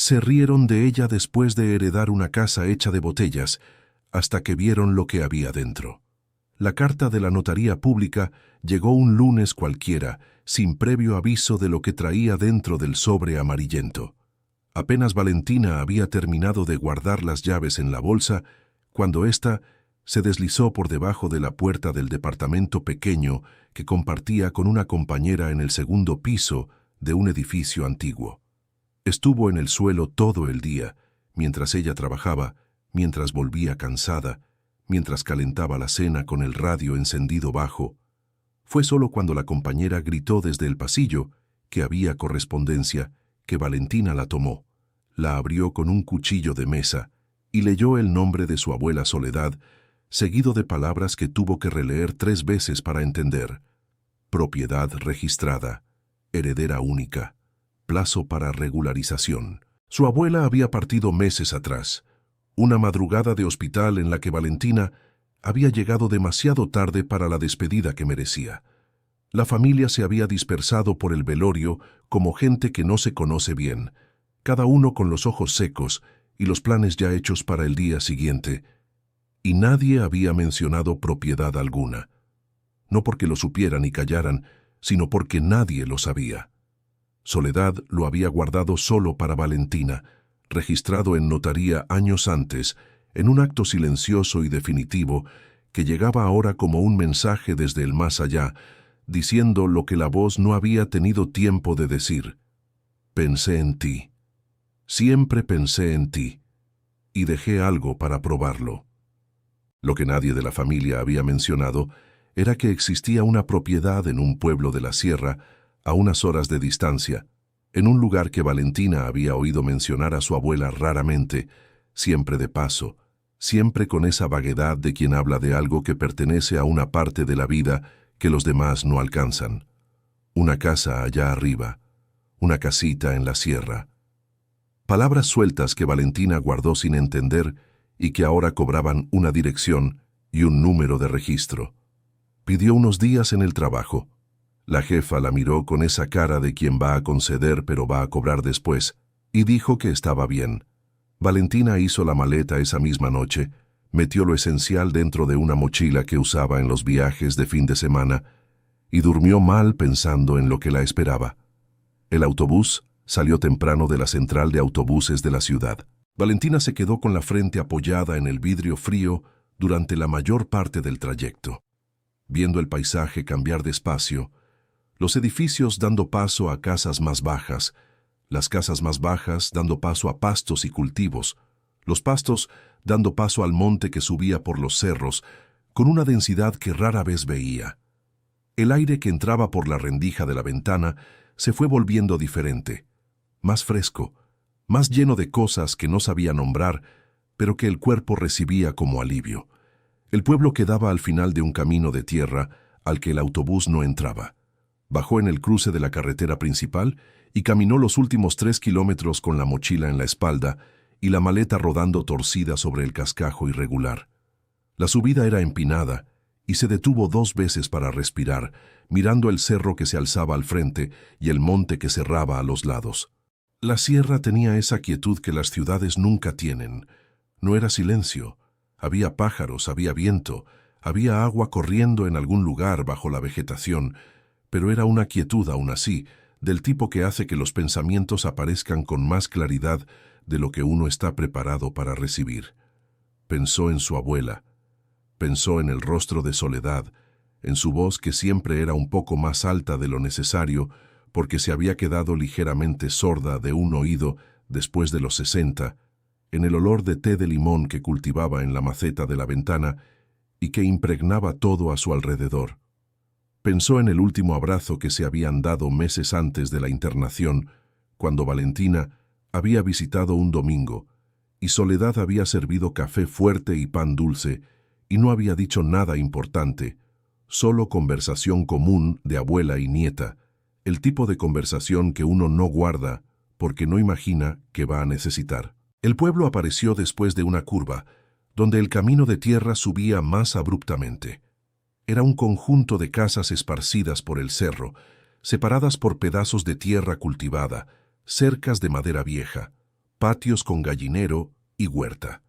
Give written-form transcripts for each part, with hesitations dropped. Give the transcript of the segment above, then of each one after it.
Se rieron de ella después de heredar una casa hecha de botellas, hasta que vieron lo que había dentro. La carta de la notaría pública llegó un lunes cualquiera, sin previo aviso de lo que traía dentro del sobre amarillento. Apenas Valentina había terminado de guardar las llaves en la bolsa, cuando ésta se deslizó por debajo de la puerta del departamento pequeño que compartía con una compañera en el segundo piso de un edificio antiguo. Estuvo en el suelo todo el día, mientras ella trabajaba, mientras volvía cansada, mientras calentaba la cena con el radio encendido bajo. Fue solo cuando la compañera gritó desde el pasillo que había correspondencia que Valentina la tomó, la abrió con un cuchillo de mesa y leyó el nombre de su abuela Soledad, seguido de palabras que tuvo que releer 3 veces para entender. Propiedad registrada, heredera única, plazo para regularización. Su abuela había partido meses atrás, una madrugada de hospital en la que Valentina había llegado demasiado tarde para la despedida que merecía. La familia se había dispersado por el velorio como gente que no se conoce bien, cada uno con los ojos secos y los planes ya hechos para el día siguiente, y nadie había mencionado propiedad alguna. No porque lo supieran y callaran, sino porque nadie lo sabía. Soledad lo había guardado solo para Valentina, registrado en notaría años antes, en un acto silencioso y definitivo que llegaba ahora como un mensaje desde el más allá, diciendo lo que la voz no había tenido tiempo de decir. Pensé en ti. Siempre pensé en ti. Y dejé algo para probarlo. Lo que nadie de la familia había mencionado era que existía una propiedad en un pueblo de la sierra, a unas horas de distancia, en un lugar que Valentina había oído mencionar a su abuela raramente, siempre de paso, siempre con esa vaguedad de quien habla de algo que pertenece a una parte de la vida que los demás no alcanzan. Una casa allá arriba, una casita en la sierra. Palabras sueltas que Valentina guardó sin entender y que ahora cobraban una dirección y un número de registro. Pidió unos días en el trabajo. La jefa la miró con esa cara de quien va a conceder pero va a cobrar después, y dijo que estaba bien. Valentina hizo la maleta esa misma noche, metió lo esencial dentro de una mochila que usaba en los viajes de fin de semana, y durmió mal pensando en lo que la esperaba. El autobús salió temprano de la central de autobuses de la ciudad. Valentina se quedó con la frente apoyada en el vidrio frío durante la mayor parte del trayecto, viendo el paisaje cambiar despacio, los edificios dando paso a casas más bajas, las casas más bajas dando paso a pastos y cultivos, los pastos dando paso al monte que subía por los cerros, con una densidad que rara vez veía. El aire que entraba por la rendija de la ventana se fue volviendo diferente, más fresco, más lleno de cosas que no sabía nombrar, pero que el cuerpo recibía como alivio. El pueblo quedaba al final de un camino de tierra al que el autobús no entraba. Bajó en el cruce de la carretera principal y caminó los últimos 3 kilómetros con la mochila en la espalda y la maleta rodando torcida sobre el cascajo irregular. La subida era empinada y se detuvo 2 veces para respirar, mirando el cerro que se alzaba al frente y el monte que cerraba a los lados. La sierra tenía esa quietud que las ciudades nunca tienen. No era silencio. Había pájaros, había viento, había agua corriendo en algún lugar bajo la vegetación, pero era una quietud aún así, del tipo que hace que los pensamientos aparezcan con más claridad de lo que uno está preparado para recibir. Pensó en su abuela, pensó en el rostro de Soledad, en su voz que siempre era un poco más alta de lo necesario porque se había quedado ligeramente sorda de un oído después de los 60, en el olor de té de limón que cultivaba en la maceta de la ventana y que impregnaba todo a su alrededor. Pensó en el último abrazo que se habían dado meses antes de la internación, cuando Valentina había visitado un domingo y Soledad había servido café fuerte y pan dulce y no había dicho nada importante, solo conversación común de abuela y nieta, el tipo de conversación que uno no guarda porque no imagina que va a necesitar. El pueblo apareció después de una curva, donde el camino de tierra subía más abruptamente. Era un conjunto de casas esparcidas por el cerro, separadas por pedazos de tierra cultivada, cercas de madera vieja, patios con gallinero y huerta.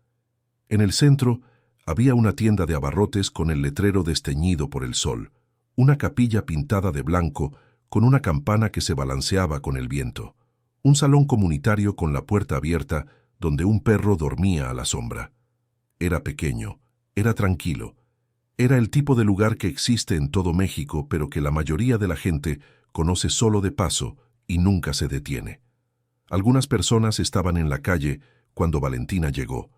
En el centro había una tienda de abarrotes con el letrero desteñido por el sol, una capilla pintada de blanco con una campana que se balanceaba con el viento, un salón comunitario con la puerta abierta donde un perro dormía a la sombra. Era pequeño, era tranquilo, era el tipo de lugar que existe en todo México, pero que la mayoría de la gente conoce solo de paso y nunca se detiene. Algunas personas estaban en la calle cuando Valentina llegó,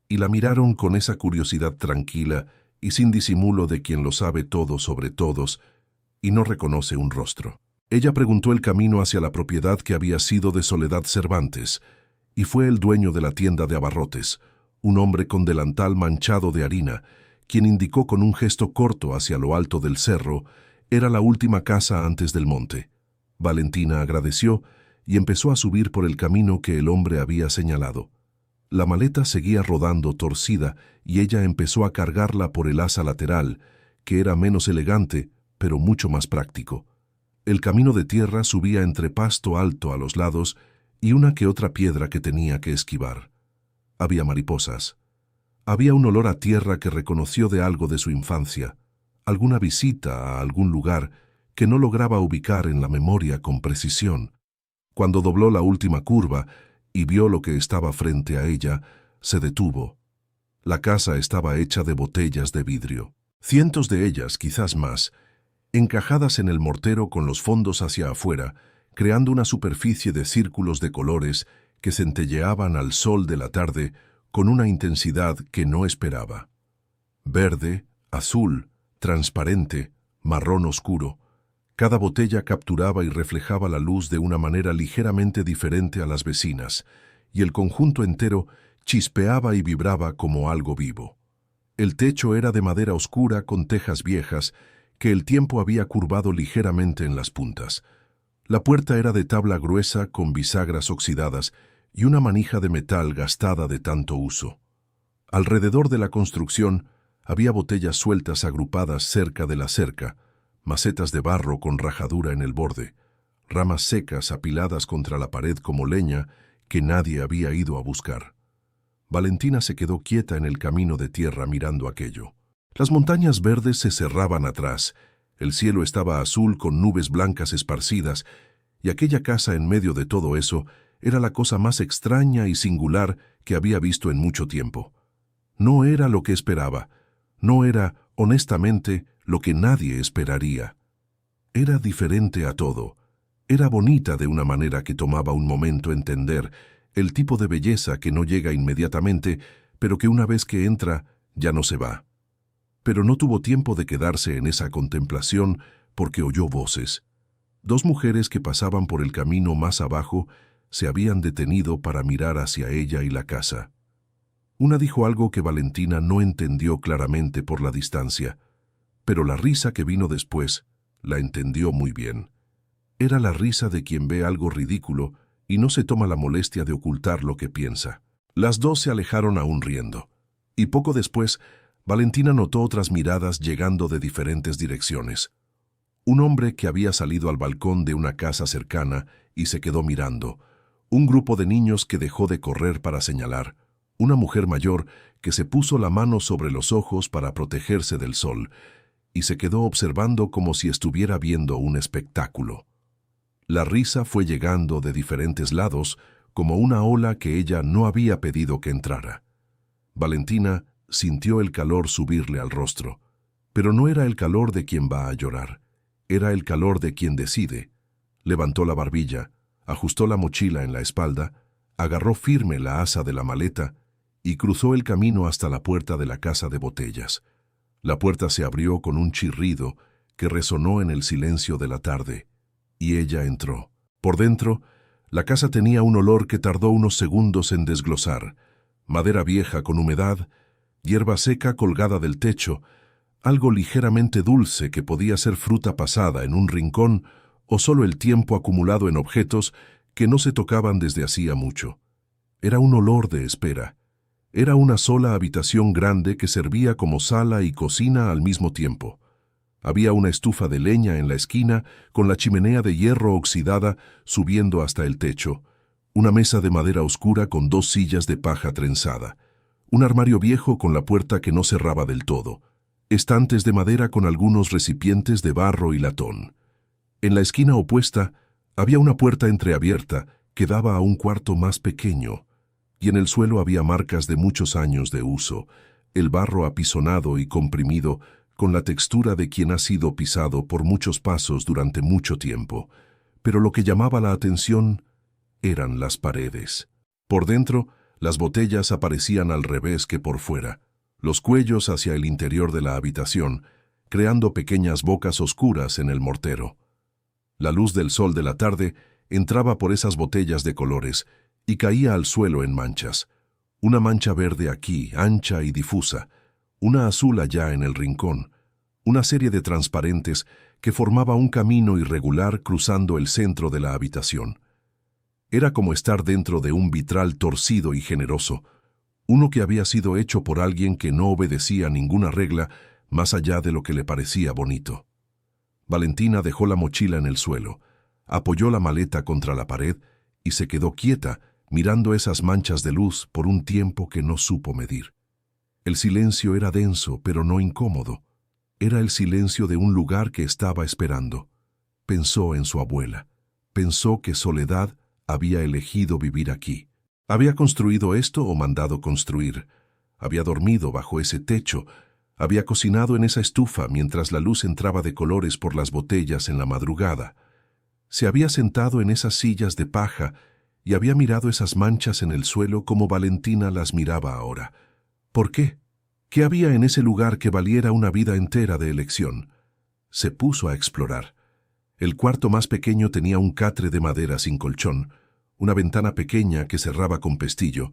y la miraron con esa curiosidad tranquila y sin disimulo de quien lo sabe todo sobre todos y no reconoce un rostro. Ella preguntó el camino hacia la propiedad que había sido de Soledad Cervantes, y fue el dueño de la tienda de abarrotes, un hombre con delantal manchado de harina, quien indicó con un gesto corto hacia lo alto del cerro, era la última casa antes del monte. Valentina agradeció y empezó a subir por el camino que el hombre había señalado. La maleta seguía rodando torcida y ella empezó a cargarla por el asa lateral, que era menos elegante, pero mucho más práctico. El camino de tierra subía entre pasto alto a los lados y una que otra piedra que tenía que esquivar. Había mariposas. Había un olor a tierra que reconoció de algo de su infancia, alguna visita a algún lugar que no lograba ubicar en la memoria con precisión. Cuando dobló la última curva y vio lo que estaba frente a ella, se detuvo. La casa estaba hecha de botellas de vidrio. Cientos de ellas, quizás más, encajadas en el mortero con los fondos hacia afuera, creando una superficie de círculos de colores que centelleaban al sol de la tarde con una intensidad que no esperaba. Verde, azul, transparente, marrón oscuro. Cada botella capturaba y reflejaba la luz de una manera ligeramente diferente a las vecinas, y el conjunto entero chispeaba y vibraba como algo vivo. El techo era de madera oscura con tejas viejas que el tiempo había curvado ligeramente en las puntas. La puerta era de tabla gruesa con bisagras oxidadas y una manija de metal gastada de tanto uso. Alrededor de la construcción había botellas sueltas agrupadas cerca de la cerca, macetas de barro con rajadura en el borde, ramas secas apiladas contra la pared como leña que nadie había ido a buscar. Valentina se quedó quieta en el camino de tierra mirando aquello. Las montañas verdes se cerraban atrás, el cielo estaba azul con nubes blancas esparcidas, y aquella casa en medio de todo eso era la cosa más extraña y singular que había visto en mucho tiempo. No era lo que esperaba, no era, honestamente, lo que nadie esperaría. Era diferente a todo. Era bonita de una manera que tomaba un momento entender, el tipo de belleza que no llega inmediatamente, pero que una vez que entra, ya no se va. Pero no tuvo tiempo de quedarse en esa contemplación porque oyó voces. Dos mujeres que pasaban por el camino más abajo se habían detenido para mirar hacia ella y la casa. Una dijo algo que Valentina no entendió claramente por la distancia, pero la risa que vino después la entendió muy bien. Era la risa de quien ve algo ridículo y no se toma la molestia de ocultar lo que piensa. Las dos se alejaron aún riendo, y poco después Valentina notó otras miradas llegando de diferentes direcciones. Un hombre que había salido al balcón de una casa cercana y se quedó mirando, un grupo de niños que dejó de correr para señalar, una mujer mayor que se puso la mano sobre los ojos para protegerse del sol y se quedó observando como si estuviera viendo un espectáculo. La risa fue llegando de diferentes lados como una ola que ella no había pedido que entrara. Valentina sintió el calor subirle al rostro, pero no era el calor de quien va a llorar, era el calor de quien decide. Levantó la barbilla, ajustó la mochila en la espalda, agarró firme la asa de la maleta y cruzó el camino hasta la puerta de la casa de botellas. La puerta se abrió con un chirrido que resonó en el silencio de la tarde, y ella entró. Por dentro, la casa tenía un olor que tardó unos segundos en desglosar: madera vieja con humedad, hierba seca colgada del techo, algo ligeramente dulce que podía ser fruta pasada en un rincón o solo el tiempo acumulado en objetos que no se tocaban desde hacía mucho. Era un olor de espera. Era una sola habitación grande que servía como sala y cocina al mismo tiempo. Había una estufa de leña en la esquina con la chimenea de hierro oxidada subiendo hasta el techo, una mesa de madera oscura con 2 sillas de paja trenzada, un armario viejo con la puerta que no cerraba del todo, estantes de madera con algunos recipientes de barro y latón. En la esquina opuesta había una puerta entreabierta que daba a un cuarto más pequeño, y en el suelo había marcas de muchos años de uso, el barro apisonado y comprimido con la textura de quien ha sido pisado por muchos pasos durante mucho tiempo. Pero lo que llamaba la atención eran las paredes. Por dentro, las botellas aparecían al revés que por fuera, los cuellos hacia el interior de la habitación, creando pequeñas bocas oscuras en el mortero. La luz del sol de la tarde entraba por esas botellas de colores y caía al suelo en manchas. Una mancha verde aquí, ancha y difusa, una azul allá en el rincón, una serie de transparentes que formaba un camino irregular cruzando el centro de la habitación. Era como estar dentro de un vitral torcido y generoso, uno que había sido hecho por alguien que no obedecía ninguna regla más allá de lo que le parecía bonito. Valentina dejó la mochila en el suelo, apoyó la maleta contra la pared y se quedó quieta, mirando esas manchas de luz por un tiempo que no supo medir. El silencio era denso, pero no incómodo. Era el silencio de un lugar que estaba esperando. Pensó en su abuela. Pensó que Soledad había elegido vivir aquí. Había construido esto o mandado construir. Había dormido bajo ese techo. Había cocinado en esa estufa mientras la luz entraba de colores por las botellas en la madrugada. Se había sentado en esas sillas de paja y había mirado esas manchas en el suelo como Valentina las miraba ahora. ¿Por qué? ¿Qué había en ese lugar que valiera una vida entera de elección? Se puso a explorar. El cuarto más pequeño tenía un catre de madera sin colchón, una ventana pequeña que cerraba con pestillo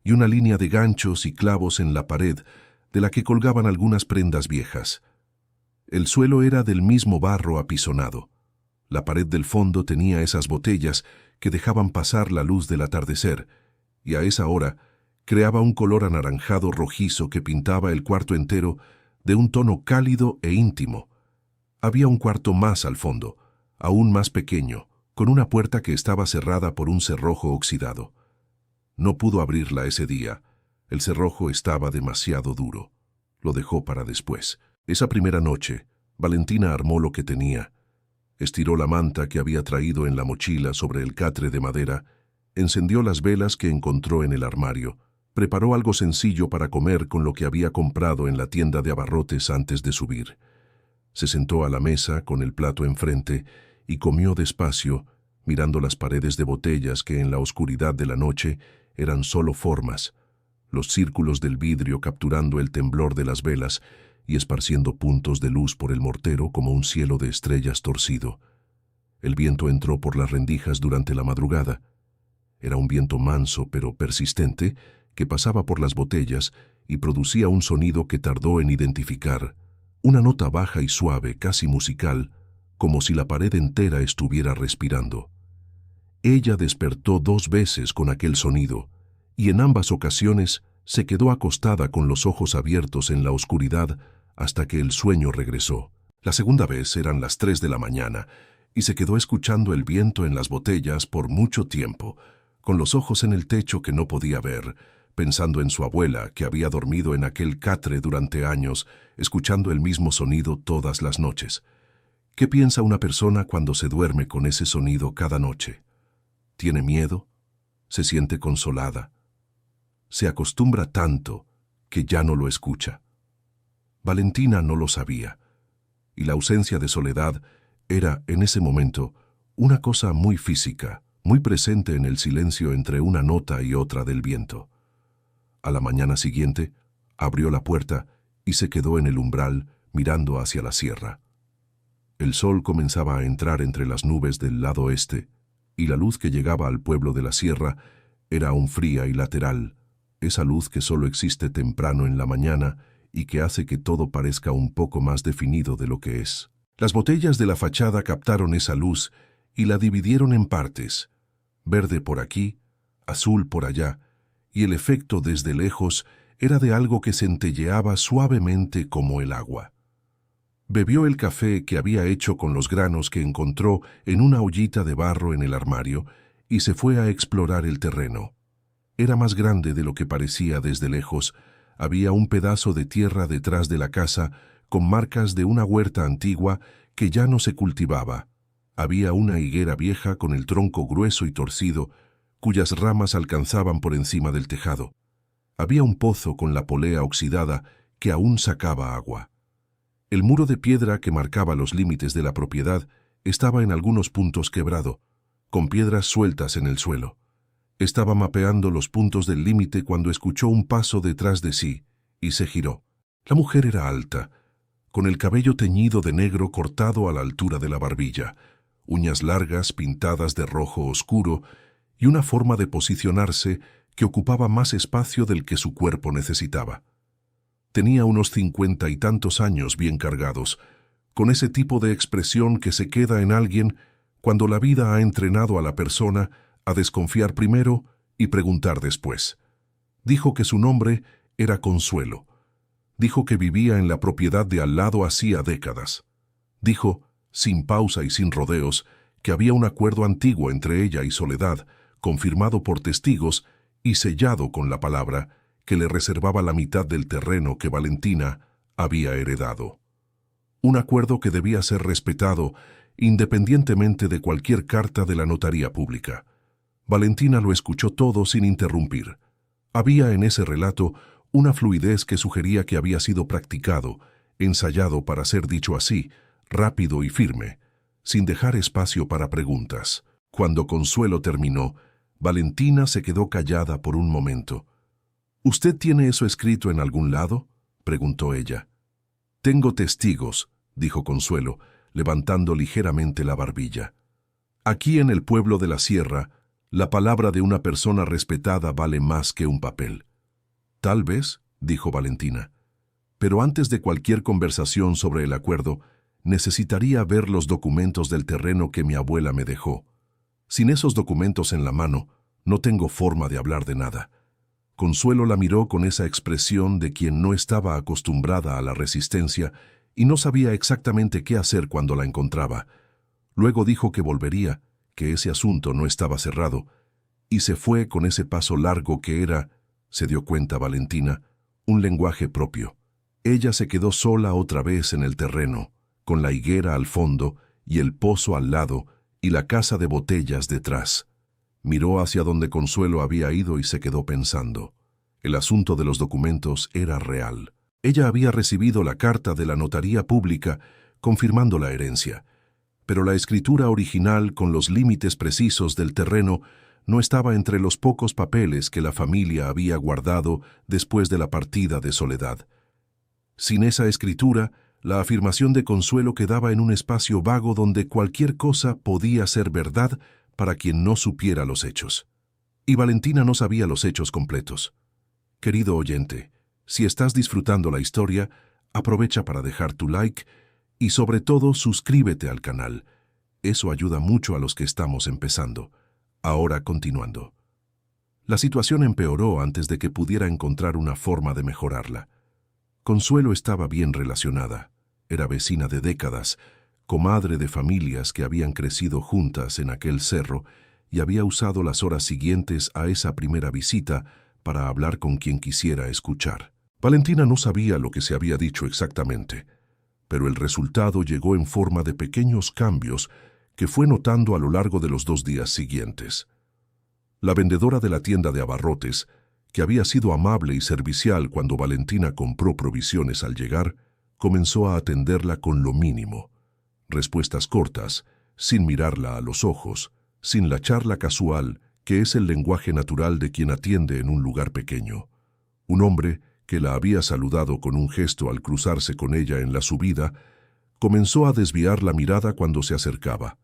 y una línea de ganchos y clavos en la pared de la que colgaban algunas prendas viejas. El suelo era del mismo barro apisonado. La pared del fondo tenía esas botellas que dejaban pasar la luz del atardecer, y a esa hora creaba un color anaranjado rojizo que pintaba el cuarto entero de un tono cálido e íntimo. Había un cuarto más al fondo, aún más pequeño, con una puerta que estaba cerrada por un cerrojo oxidado. No pudo abrirla ese día. El cerrojo estaba demasiado duro. Lo dejó para después. Esa primera noche, Valentina armó lo que tenía. Estiró la manta que había traído en la mochila sobre el catre de madera, encendió las velas que encontró en el armario, preparó algo sencillo para comer con lo que había comprado en la tienda de abarrotes antes de subir. Se sentó a la mesa con el plato enfrente y comió despacio, mirando las paredes de botellas que en la oscuridad de la noche eran solo formas, los círculos del vidrio capturando el temblor de las velas y esparciendo puntos de luz por el mortero como un cielo de estrellas torcido. El viento entró por las rendijas durante la madrugada. Era un viento manso pero persistente que pasaba por las botellas y producía un sonido que tardó en identificar, una nota baja y suave, casi musical, como si la pared entera estuviera respirando. Ella despertó 2 veces con aquel sonido, y en ambas ocasiones se quedó acostada con los ojos abiertos en la oscuridad hasta que el sueño regresó. La segunda vez eran las 3 de la mañana, y se quedó escuchando el viento en las botellas por mucho tiempo, con los ojos en el techo que no podía ver, pensando en su abuela que había dormido en aquel catre durante años, escuchando el mismo sonido todas las noches. ¿Qué piensa una persona cuando se duerme con ese sonido cada noche? ¿Tiene miedo? ¿Se siente consolada? Se acostumbra tanto que ya no lo escucha. Valentina no lo sabía, y la ausencia de Soledad era, en ese momento, una cosa muy física, muy presente en el silencio entre una nota y otra del viento. A la mañana siguiente, abrió la puerta y se quedó en el umbral mirando hacia la sierra. El sol comenzaba a entrar entre las nubes del lado este, y la luz que llegaba al pueblo de la sierra era aún fría y lateral, esa luz que solo existe temprano en la mañana y que hace que todo parezca un poco más definido de lo que es. Las botellas de la fachada captaron esa luz y la dividieron en partes, verde por aquí, azul por allá, y el efecto desde lejos era de algo que centelleaba suavemente como el agua. Bebió el café que había hecho con los granos que encontró en una ollita de barro en el armario y se fue a explorar el terreno. Era más grande de lo que parecía desde lejos. Había un pedazo de tierra detrás de la casa, con marcas de una huerta antigua que ya no se cultivaba. Había una higuera vieja con el tronco grueso y torcido, cuyas ramas alcanzaban por encima del tejado. Había un pozo con la polea oxidada que aún sacaba agua. El muro de piedra que marcaba los límites de la propiedad estaba en algunos puntos quebrado, con piedras sueltas en el suelo. Estaba mapeando los puntos del límite cuando escuchó un paso detrás de sí y se giró. La mujer era alta, con el cabello teñido de negro cortado a la altura de la barbilla, uñas largas pintadas de rojo oscuro y una forma de posicionarse que ocupaba más espacio del que su cuerpo necesitaba. Tenía unos 50 y tantos años bien cargados, con ese tipo de expresión que se queda en alguien cuando la vida ha entrenado a la persona a desconfiar primero y preguntar después. Dijo que su nombre era Consuelo. Dijo que vivía en la propiedad de al lado hacía décadas. Dijo, sin pausa y sin rodeos, que había un acuerdo antiguo entre ella y Soledad, confirmado por testigos y sellado con la palabra, que le reservaba la mitad del terreno que Valentina había heredado. Un acuerdo que debía ser respetado independientemente de cualquier carta de la notaría pública. Valentina lo escuchó todo sin interrumpir. Había en ese relato una fluidez que sugería que había sido practicado, ensayado para ser dicho así, rápido y firme, sin dejar espacio para preguntas. Cuando Consuelo terminó, Valentina se quedó callada por un momento. ¿Usted tiene eso escrito en algún lado?, preguntó ella. Tengo testigos, dijo Consuelo, levantando ligeramente la barbilla. Aquí en el pueblo de la Sierra, la palabra de una persona respetada vale más que un papel. Tal vez, dijo Valentina. Pero antes de cualquier conversación sobre el acuerdo, necesitaría ver los documentos del terreno que mi abuela me dejó. Sin esos documentos en la mano, no tengo forma de hablar de nada. Consuelo la miró con esa expresión de quien no estaba acostumbrada a la resistencia y no sabía exactamente qué hacer cuando la encontraba. Luego dijo que volvería, que ese asunto no estaba cerrado, y se fue con ese paso largo que era, se dio cuenta Valentina, un lenguaje propio. Ella se quedó sola otra vez en el terreno, con la higuera al fondo y el pozo al lado y la casa de botellas detrás. Miró hacia donde Consuelo había ido y se quedó pensando. El asunto de los documentos era real. Ella había recibido la carta de la notaría pública confirmando la herencia, pero la escritura original con los límites precisos del terreno no estaba entre los pocos papeles que la familia había guardado después de la partida de Soledad. Sin esa escritura, la afirmación de Consuelo quedaba en un espacio vago donde cualquier cosa podía ser verdad para quien no supiera los hechos. Y Valentina no sabía los hechos completos. Querido oyente, si estás disfrutando la historia, aprovecha para dejar tu like y sobre todo suscríbete al canal. Eso ayuda mucho a los que estamos empezando. Ahora continuando. La situación empeoró antes de que pudiera encontrar una forma de mejorarla. Consuelo estaba bien relacionada. Era vecina de décadas, comadre de familias que habían crecido juntas en aquel cerro y había usado las horas siguientes a esa primera visita para hablar con quien quisiera escuchar. Valentina no sabía lo que se había dicho exactamente, pero el resultado llegó en forma de pequeños cambios que fue notando a lo largo de los 2 días siguientes. La vendedora de la tienda de abarrotes, que había sido amable y servicial cuando Valentina compró provisiones al llegar, comenzó a atenderla con lo mínimo. Respuestas cortas, sin mirarla a los ojos, sin la charla casual, que es el lenguaje natural de quien atiende en un lugar pequeño. Un hombre, que la había saludado con un gesto al cruzarse con ella en la subida, comenzó a desviar la mirada cuando se acercaba.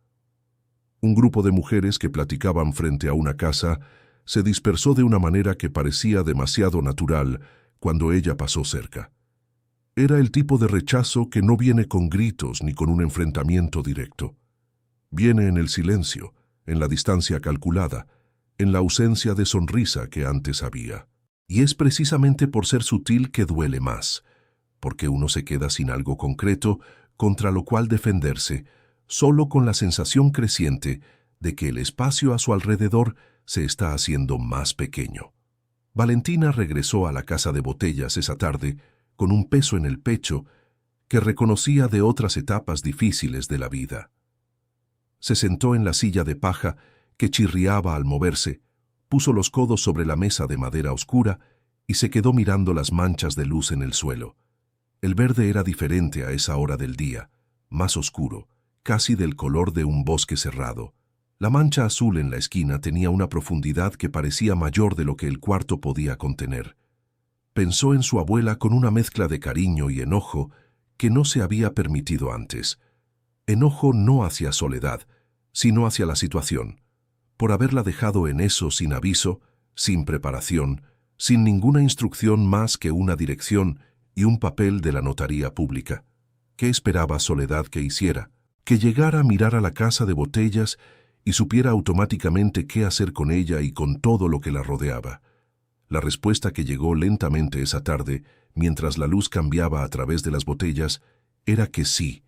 Un grupo de mujeres que platicaban frente a una casa se dispersó de una manera que parecía demasiado natural cuando ella pasó cerca. Era el tipo de rechazo que no viene con gritos ni con un enfrentamiento directo. Viene en el silencio, en la distancia calculada, en la ausencia de sonrisa que antes había. Y es precisamente por ser sutil que duele más, porque uno se queda sin algo concreto contra lo cual defenderse, solo con la sensación creciente de que el espacio a su alrededor se está haciendo más pequeño. Valentina regresó a la casa de botellas esa tarde con un peso en el pecho que reconocía de otras etapas difíciles de la vida. Se sentó en la silla de paja que chirriaba al moverse, puso los codos sobre la mesa de madera oscura y se quedó mirando las manchas de luz en el suelo. El verde era diferente a esa hora del día, más oscuro, casi del color de un bosque cerrado. La mancha azul en la esquina tenía una profundidad que parecía mayor de lo que el cuarto podía contener. Pensó en su abuela con una mezcla de cariño y enojo que no se había permitido antes. Enojo no hacia Soledad, sino hacia la situación, por haberla dejado en eso sin aviso, sin preparación, sin ninguna instrucción más que una dirección y un papel de la notaría pública. ¿Qué esperaba Soledad que hiciera? Que llegara a mirar a la casa de botellas y supiera automáticamente qué hacer con ella y con todo lo que la rodeaba. La respuesta que llegó lentamente esa tarde, mientras la luz cambiaba a través de las botellas, era que sí.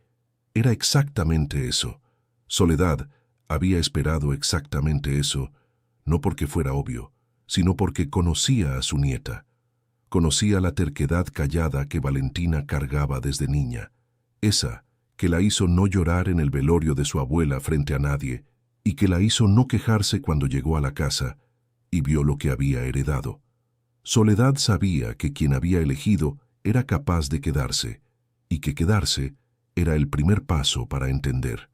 Era exactamente eso. Soledad había esperado exactamente eso, no porque fuera obvio, sino porque conocía a su nieta. Conocía la terquedad callada que Valentina cargaba desde niña, esa que la hizo no llorar en el velorio de su abuela frente a nadie y que la hizo no quejarse cuando llegó a la casa y vio lo que había heredado. Soledad sabía que quien había elegido era capaz de quedarse, y que quedarse era el primer paso para entender.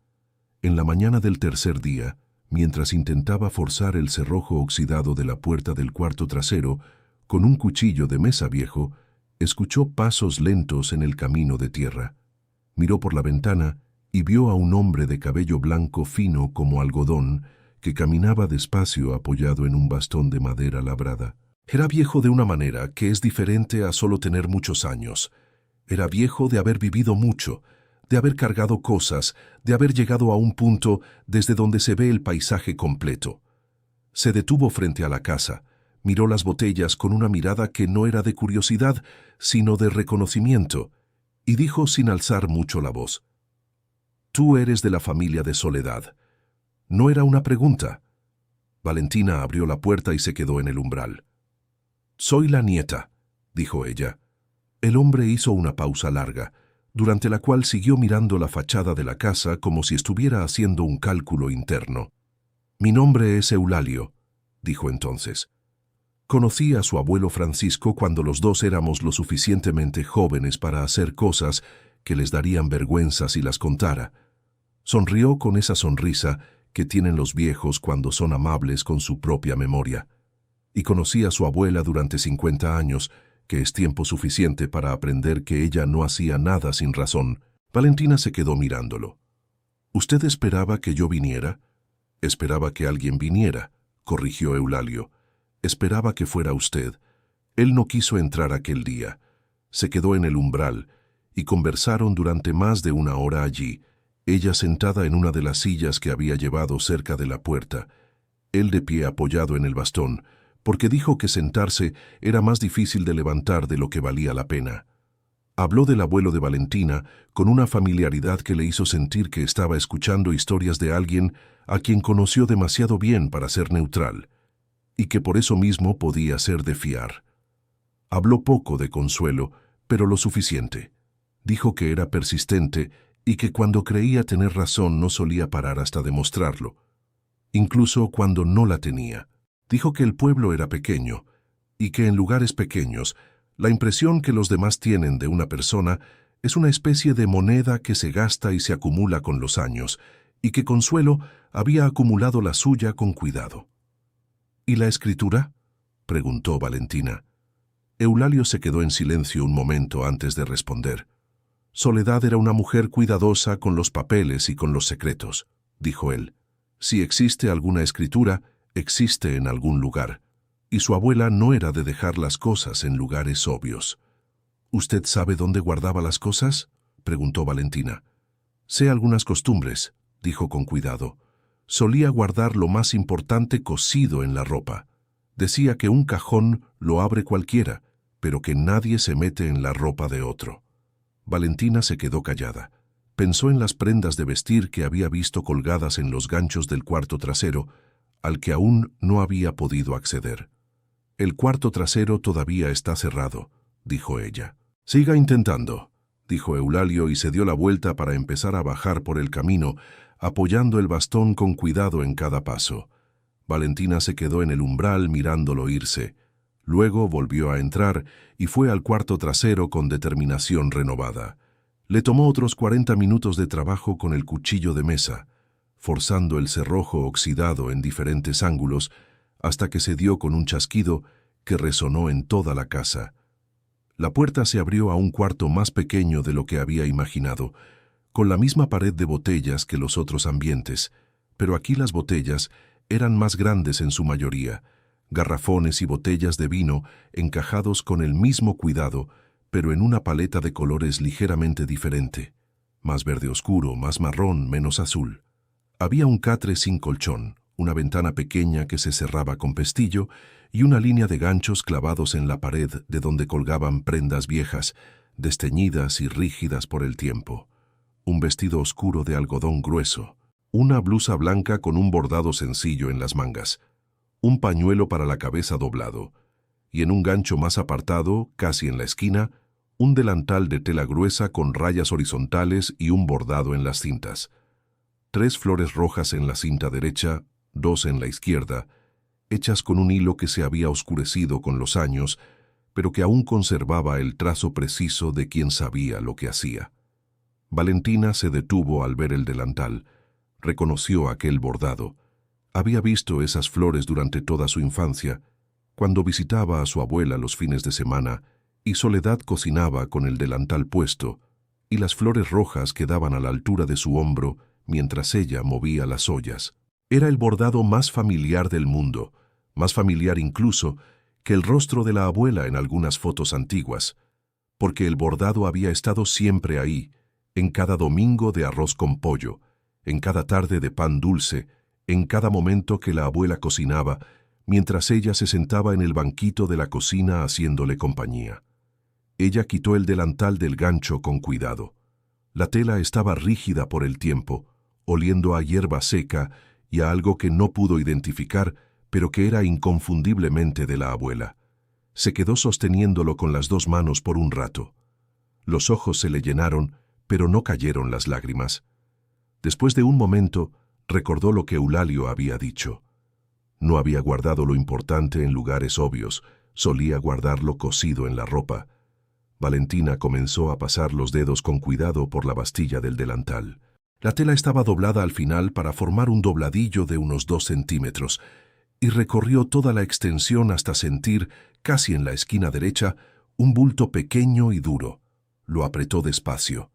En la mañana del tercer día, mientras intentaba forzar el cerrojo oxidado de la puerta del cuarto trasero con un cuchillo de mesa viejo, escuchó pasos lentos en el camino de tierra. Miró por la ventana y vio a un hombre de cabello blanco fino como algodón que caminaba despacio apoyado en un bastón de madera labrada. Era viejo de una manera que es diferente a solo tener muchos años. Era viejo de haber vivido mucho, de haber cargado cosas, de haber llegado a un punto desde donde se ve el paisaje completo. Se detuvo frente a la casa, miró las botellas con una mirada que no era de curiosidad, sino de reconocimiento, y dijo sin alzar mucho la voz: «Tú eres de la familia de Soledad». No era una pregunta. Valentina abrió la puerta y se quedó en el umbral. «Soy la nieta», dijo ella. El hombre hizo una pausa larga, durante la cual siguió mirando la fachada de la casa como si estuviera haciendo un cálculo interno. «Mi nombre es Eulalio», dijo entonces. «Conocí a su abuelo Francisco cuando los dos éramos lo suficientemente jóvenes para hacer cosas que les darían vergüenza si las contara». Sonrió con esa sonrisa que tienen los viejos cuando son amables con su propia memoria. «Y conocí a su abuela durante 50 años, que es tiempo suficiente para aprender que ella no hacía nada sin razón». Valentina se quedó mirándolo. «¿Usted esperaba que yo viniera?» «Esperaba que alguien viniera», corrigió Eulalio. «Esperaba que fuera usted». Él no quiso entrar aquel día. Se quedó en el umbral y conversaron durante más de una hora allí, ella sentada en una de las sillas que había llevado cerca de la puerta, él de pie apoyado en el bastón, porque dijo que sentarse era más difícil de levantar de lo que valía la pena. Habló del abuelo de Valentina con una familiaridad que le hizo sentir que estaba escuchando historias de alguien a quien conoció demasiado bien para ser neutral, y que por eso mismo podía ser de fiar. Habló poco de Consuelo, pero lo suficiente. Dijo que era persistente y que cuando creía tener razón no solía parar hasta demostrarlo, incluso cuando no la tenía. Dijo que el pueblo era pequeño y que en lugares pequeños la impresión que los demás tienen de una persona es una especie de moneda que se gasta y se acumula con los años, y que Consuelo había acumulado la suya con cuidado. «¿Y la escritura?», preguntó Valentina. Eulalio se quedó en silencio un momento antes de responder. «Soledad era una mujer cuidadosa con los papeles y con los secretos», dijo él. «Si existe alguna escritura, existe en algún lugar, y su abuela no era de dejar las cosas en lugares obvios». «¿Usted sabe dónde guardaba las cosas?», preguntó Valentina. «Sé algunas costumbres», dijo con cuidado. «Solía guardar lo más importante cosido en la ropa. Decía que un cajón lo abre cualquiera, pero que nadie se mete en la ropa de otro». Valentina se quedó callada. Pensó en las prendas de vestir que había visto colgadas en los ganchos del cuarto trasero, al que aún no había podido acceder. «El cuarto trasero todavía está cerrado», dijo ella. «Siga intentando», dijo Eulalio y se dio la vuelta para empezar a bajar por el camino, apoyando el bastón con cuidado en cada paso. Valentina se quedó en el umbral mirándolo irse. Luego volvió a entrar y fue al cuarto trasero con determinación renovada. Le tomó otros 40 minutos de trabajo con el cuchillo de mesa, forzando el cerrojo oxidado en diferentes ángulos, hasta que se dio con un chasquido que resonó en toda la casa. La puerta se abrió a un cuarto más pequeño de lo que había imaginado, con la misma pared de botellas que los otros ambientes, pero aquí las botellas eran más grandes en su mayoría, garrafones y botellas de vino encajados con el mismo cuidado, pero en una paleta de colores ligeramente diferente, más verde oscuro, más marrón, menos azul. Había un catre sin colchón, una ventana pequeña que se cerraba con pestillo y una línea de ganchos clavados en la pared de donde colgaban prendas viejas, desteñidas y rígidas por el tiempo. Un vestido oscuro de algodón grueso, una blusa blanca con un bordado sencillo en las mangas, un pañuelo para la cabeza doblado, y en un gancho más apartado, casi en la esquina, un delantal de tela gruesa con rayas horizontales y un bordado en las cintas. 3 flores rojas en la cinta derecha, 2 en la izquierda, hechas con un hilo que se había oscurecido con los años, pero que aún conservaba el trazo preciso de quien sabía lo que hacía. Valentina se detuvo al ver el delantal. Reconoció aquel bordado. Había visto esas flores durante toda su infancia, cuando visitaba a su abuela los fines de semana, y Soledad cocinaba con el delantal puesto, y las flores rojas quedaban a la altura de su hombro mientras ella movía las ollas. Era el bordado más familiar del mundo, más familiar incluso que el rostro de la abuela en algunas fotos antiguas, porque el bordado había estado siempre ahí, en cada domingo de arroz con pollo, en cada tarde de pan dulce, en cada momento que la abuela cocinaba, mientras ella se sentaba en el banquito de la cocina haciéndole compañía. Ella quitó el delantal del gancho con cuidado. La tela estaba rígida por el tiempo, oliendo a hierba seca y a algo que no pudo identificar, pero que era inconfundiblemente de la abuela. Se quedó sosteniéndolo con las 2 manos por un rato. Los ojos se le llenaron, pero no cayeron las lágrimas. Después de un momento, recordó lo que Eulalio había dicho. No había guardado lo importante en lugares obvios, solía guardarlo cosido en la ropa. Valentina comenzó a pasar los dedos con cuidado por la bastilla del delantal. La tela estaba doblada al final para formar un dobladillo de unos 2 centímetros, y recorrió toda la extensión hasta sentir, casi en la esquina derecha, un bulto pequeño y duro. Lo apretó despacio.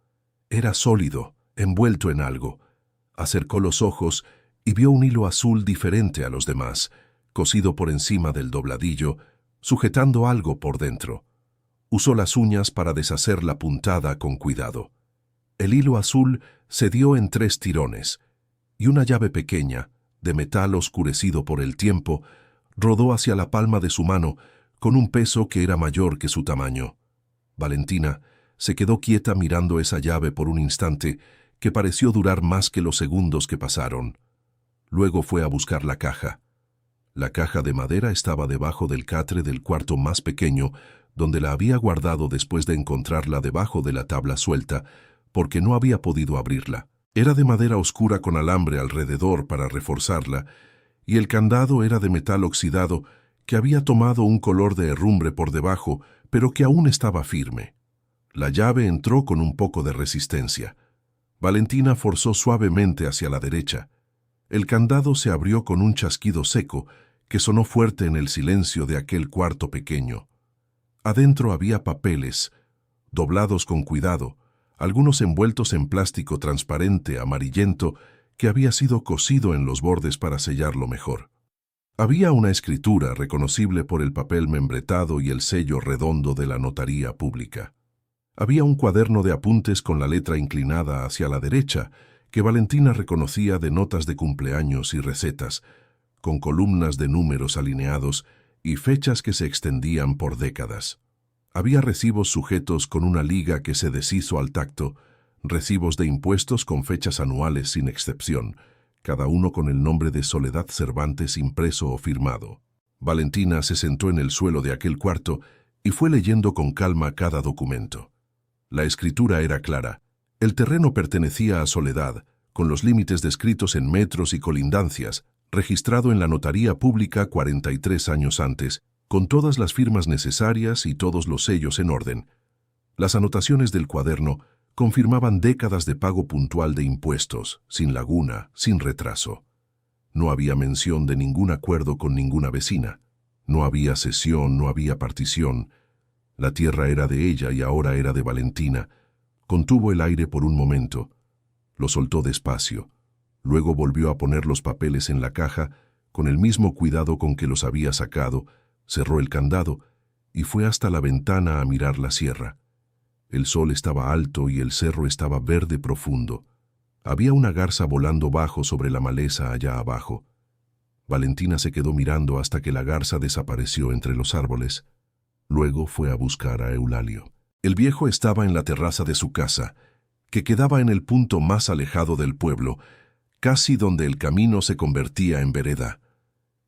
Era sólido, envuelto en algo. Acercó los ojos y vio un hilo azul diferente a los demás, cosido por encima del dobladillo, sujetando algo por dentro. Usó las uñas para deshacer la puntada con cuidado. El hilo azul se dio en 3 tirones, y una llave pequeña, de metal oscurecido por el tiempo, rodó hacia la palma de su mano con un peso que era mayor que su tamaño. Valentina se quedó quieta mirando esa llave por un instante que pareció durar más que los segundos que pasaron. Luego fue a buscar la caja. La caja de madera estaba debajo del catre del cuarto más pequeño, donde la había guardado después de encontrarla debajo de la tabla suelta, porque no había podido abrirla. Era de madera oscura con alambre alrededor para reforzarla, y el candado era de metal oxidado que había tomado un color de herrumbre por debajo, pero que aún estaba firme. La llave entró con un poco de resistencia. Valentina forzó suavemente hacia la derecha. El candado se abrió con un chasquido seco que sonó fuerte en el silencio de aquel cuarto pequeño. Adentro había papeles, doblados con cuidado, algunos envueltos en plástico transparente amarillento que había sido cosido en los bordes para sellarlo mejor. Había una escritura reconocible por el papel membretado y el sello redondo de la notaría pública. Había un cuaderno de apuntes con la letra inclinada hacia la derecha, que Valentina reconocía de notas de cumpleaños y recetas, con columnas de números alineados y fechas que se extendían por décadas. Había recibos sujetos con una liga que se deshizo al tacto, recibos de impuestos con fechas anuales sin excepción, cada uno con el nombre de Soledad Cervantes impreso o firmado. Valentina se sentó en el suelo de aquel cuarto y fue leyendo con calma cada documento. La escritura era clara. El terreno pertenecía a Soledad, con los límites descritos en metros y colindancias, registrado en la notaría pública 43 años antes, con todas las firmas necesarias y todos los sellos en orden. Las anotaciones del cuaderno confirmaban décadas de pago puntual de impuestos, sin laguna, sin retraso. No había mención de ningún acuerdo con ninguna vecina. No había cesión, no había partición. La tierra era de ella y ahora era de Valentina. Contuvo el aire por un momento. Lo soltó despacio. Luego volvió a poner los papeles en la caja, con el mismo cuidado con que los había sacado, cerró el candado y fue hasta la ventana a mirar la sierra. El sol estaba alto y el cerro estaba verde profundo. Había una garza volando bajo sobre la maleza allá abajo. Valentina se quedó mirando hasta que la garza desapareció entre los árboles. Luego fue a buscar a Eulalio. El viejo estaba en la terraza de su casa, que quedaba en el punto más alejado del pueblo, casi donde el camino se convertía en vereda.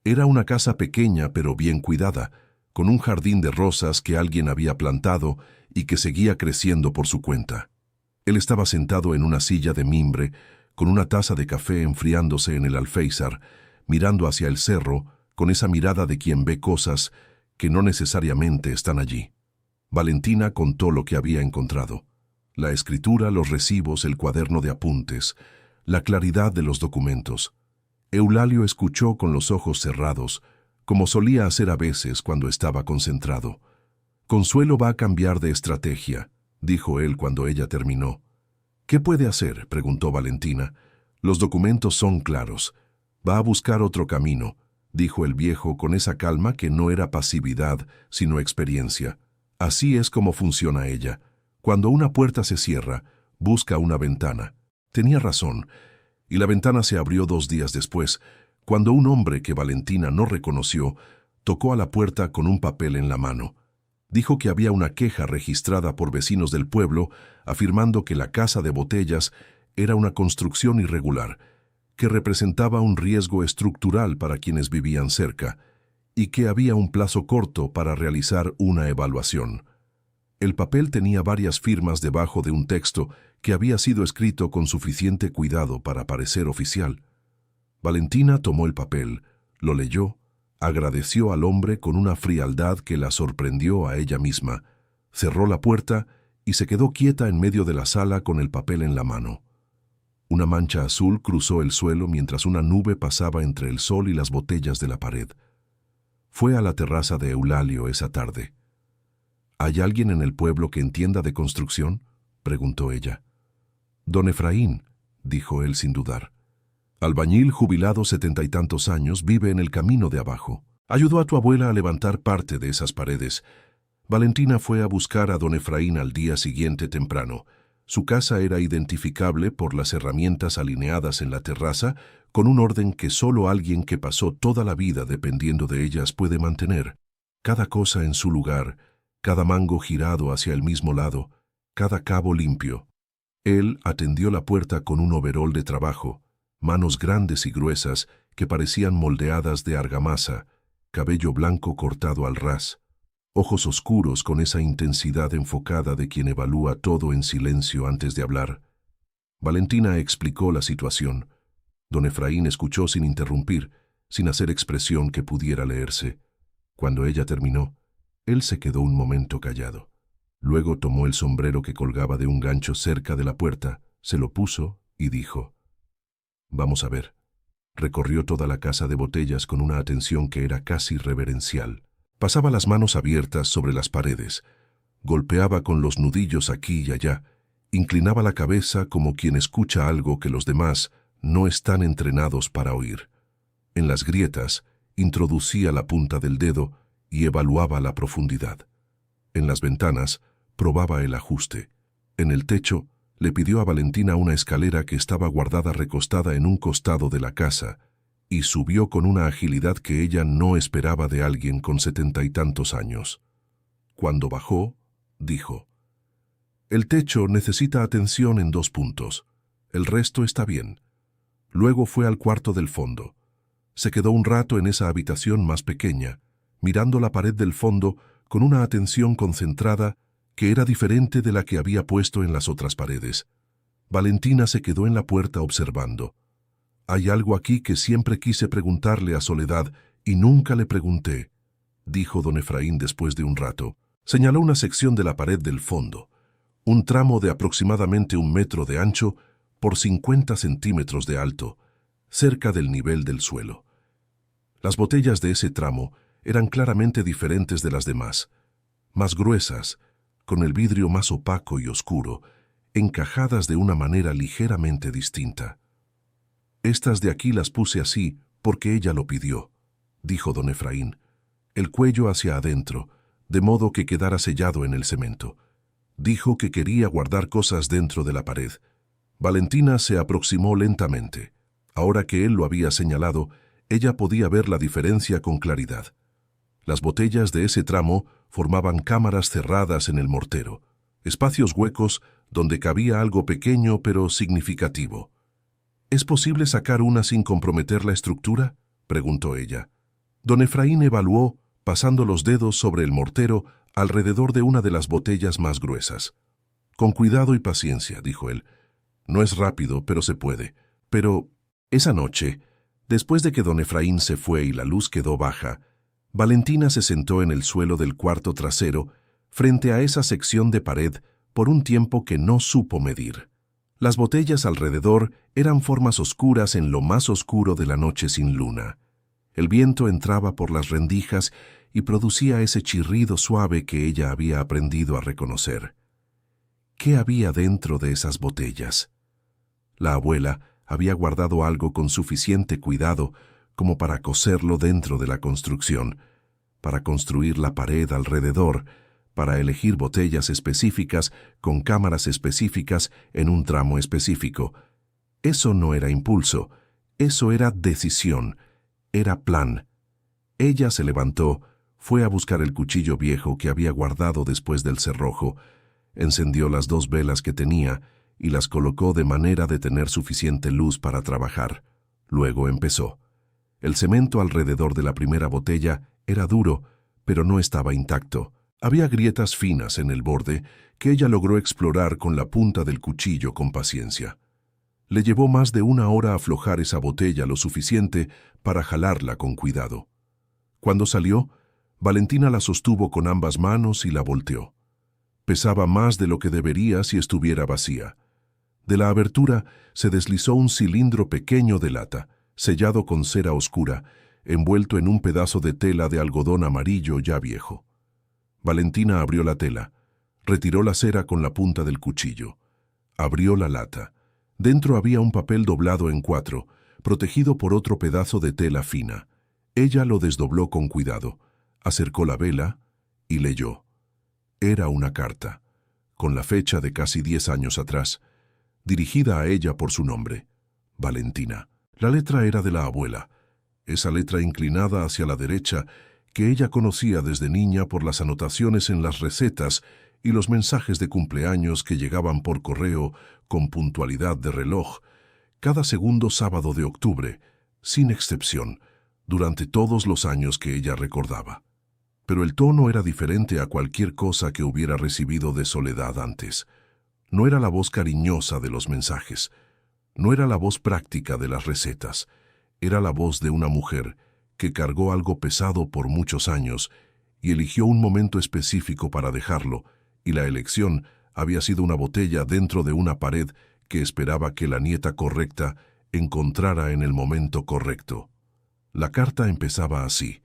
Era una casa pequeña pero bien cuidada, con un jardín de rosas que alguien había plantado y que seguía creciendo por su cuenta. Él estaba sentado en una silla de mimbre, con una taza de café enfriándose en el alféizar, mirando hacia el cerro, con esa mirada de quien ve cosas que no necesariamente están allí. Valentina contó lo que había encontrado: la escritura, los recibos, el cuaderno de apuntes, la claridad de los documentos. Eulalio escuchó con los ojos cerrados, como solía hacer a veces cuando estaba concentrado. «Consuelo va a cambiar de estrategia», dijo él cuando ella terminó. «¿Qué puede hacer?», preguntó Valentina. «Los documentos son claros. Va a buscar otro camino», dijo el viejo con esa calma que no era pasividad, sino experiencia. «Así es como funciona ella. Cuando una puerta se cierra, busca una ventana». Tenía razón, y la ventana se abrió 2 días después, cuando un hombre que Valentina no reconoció tocó a la puerta con un papel en la mano. Dijo que había una queja registrada por vecinos del pueblo afirmando que la casa de Botellas era una construcción irregular, que representaba un riesgo estructural para quienes vivían cerca, y que había un plazo corto para realizar una evaluación. El papel tenía varias firmas debajo de un texto que había sido escrito con suficiente cuidado para parecer oficial. Valentina tomó el papel, lo leyó, agradeció al hombre con una frialdad que la sorprendió a ella misma, cerró la puerta y se quedó quieta en medio de la sala con el papel en la mano. Una mancha azul cruzó el suelo mientras una nube pasaba entre el sol y las botellas de la pared. Fue a la terraza de Eulalio esa tarde. «¿Hay alguien en el pueblo que entienda de construcción?», preguntó ella. «Don Efraín», dijo él sin dudar. «Albañil jubilado 70 y tantos años, vive en el camino de abajo. Ayudó a tu abuela a levantar parte de esas paredes». Valentina fue a buscar a don Efraín al día siguiente temprano. Su casa era identificable por las herramientas alineadas en la terraza, con un orden que solo alguien que pasó toda la vida dependiendo de ellas puede mantener. Cada cosa en su lugar, cada mango girado hacia el mismo lado, cada cabo limpio. Él atendió la puerta con un overol de trabajo, manos grandes y gruesas que parecían moldeadas de argamasa, cabello blanco cortado al ras, ojos oscuros con esa intensidad enfocada de quien evalúa todo en silencio antes de hablar. Valentina explicó la situación. Don Efraín escuchó sin interrumpir, sin hacer expresión que pudiera leerse. Cuando ella terminó, él se quedó un momento callado. Luego tomó el sombrero que colgaba de un gancho cerca de la puerta, se lo puso y dijo: «Vamos a ver». Recorrió toda la casa de Botellas con una atención que era casi reverencial. Pasaba las manos abiertas sobre las paredes, golpeaba con los nudillos aquí y allá, inclinaba la cabeza como quien escucha algo que los demás no están entrenados para oír. En las grietas, introducía la punta del dedo y evaluaba la profundidad. En las ventanas, probaba el ajuste. En el techo, le pidió a Valentina una escalera que estaba guardada recostada en un costado de la casa, y subió con una agilidad que ella no esperaba de alguien con 70 y tantos años. Cuando bajó, dijo: El techo necesita atención en 2 puntos. El resto está bien. Luego fue al cuarto del fondo. Se quedó un rato en esa habitación más pequeña, mirando la pared del fondo con una atención concentrada que era diferente de la que había puesto en las otras paredes. Valentina se quedó en la puerta observando. «Hay algo aquí que siempre quise preguntarle a Soledad y nunca le pregunté», dijo don Efraín después de un rato. Señaló una sección de la pared del fondo, un tramo de aproximadamente 1 metro de ancho por 50 centímetros de alto, cerca del nivel del suelo. Las botellas de ese tramo eran claramente diferentes de las demás, más gruesas, con el vidrio más opaco y oscuro, encajadas de una manera ligeramente distinta. «Estas de aquí las puse así porque ella lo pidió», dijo don Efraín, el cuello hacia adentro, de modo que quedara sellado en el cemento. Dijo que quería guardar cosas dentro de la pared. Valentina se aproximó lentamente. Ahora que él lo había señalado, ella podía ver la diferencia con claridad. Las botellas de ese tramo formaban cámaras cerradas en el mortero, espacios huecos donde cabía algo pequeño pero significativo. «¿Es posible sacar una sin comprometer la estructura?», preguntó ella. Don Efraín evaluó, pasando los dedos sobre el mortero alrededor de una de las botellas más gruesas. «Con cuidado y paciencia», dijo él. «No es rápido, pero se puede». Pero esa noche, después de que don Efraín se fue y la luz quedó baja, Valentina se sentó en el suelo del cuarto trasero, frente a esa sección de pared, por un tiempo que no supo medir. Las botellas alrededor eran formas oscuras en lo más oscuro de la noche sin luna. El viento entraba por las rendijas y producía ese chirrido suave que ella había aprendido a reconocer. ¿Qué había dentro de esas botellas? La abuela había guardado algo con suficiente cuidado como para coserlo dentro de la construcción, para construir la pared alrededor, para elegir botellas específicas con cámaras específicas en un tramo específico. Eso no era impulso, eso era decisión, era plan. Ella se levantó, fue a buscar el cuchillo viejo que había guardado después del cerrojo, encendió las 2 velas que tenía y las colocó de manera de tener suficiente luz para trabajar. Luego empezó. El cemento alrededor de la primera botella era duro, pero no estaba intacto. Había grietas finas en el borde que ella logró explorar con la punta del cuchillo con paciencia. Le llevó más de 1 hora aflojar esa botella lo suficiente para jalarla con cuidado. Cuando salió, Valentina la sostuvo con ambas manos y la volteó. Pesaba más de lo que debería si estuviera vacía. De la abertura se deslizó un cilindro pequeño de lata, sellado con cera oscura, envuelto en un pedazo de tela de algodón amarillo ya viejo. Valentina abrió la tela, retiró la cera con la punta del cuchillo. Abrió la lata. Dentro había un papel doblado en 4, protegido por otro pedazo de tela fina. Ella lo desdobló con cuidado, acercó la vela y leyó. Era una carta, con la fecha de casi 10 años atrás, dirigida a ella por su nombre, Valentina. La letra era de la abuela, esa letra inclinada hacia la derecha que ella conocía desde niña por las anotaciones en las recetas y los mensajes de cumpleaños que llegaban por correo con puntualidad de reloj, cada segundo sábado de octubre, sin excepción, durante todos los años que ella recordaba. Pero el tono era diferente a cualquier cosa que hubiera recibido de Soledad antes. No era la voz cariñosa de los mensajes, no era la voz práctica de las recetas, era la voz de una mujer que cargó algo pesado por muchos años y eligió un momento específico para dejarlo, y la elección había sido una botella dentro de una pared que esperaba que la nieta correcta encontrara en el momento correcto. La carta empezaba así.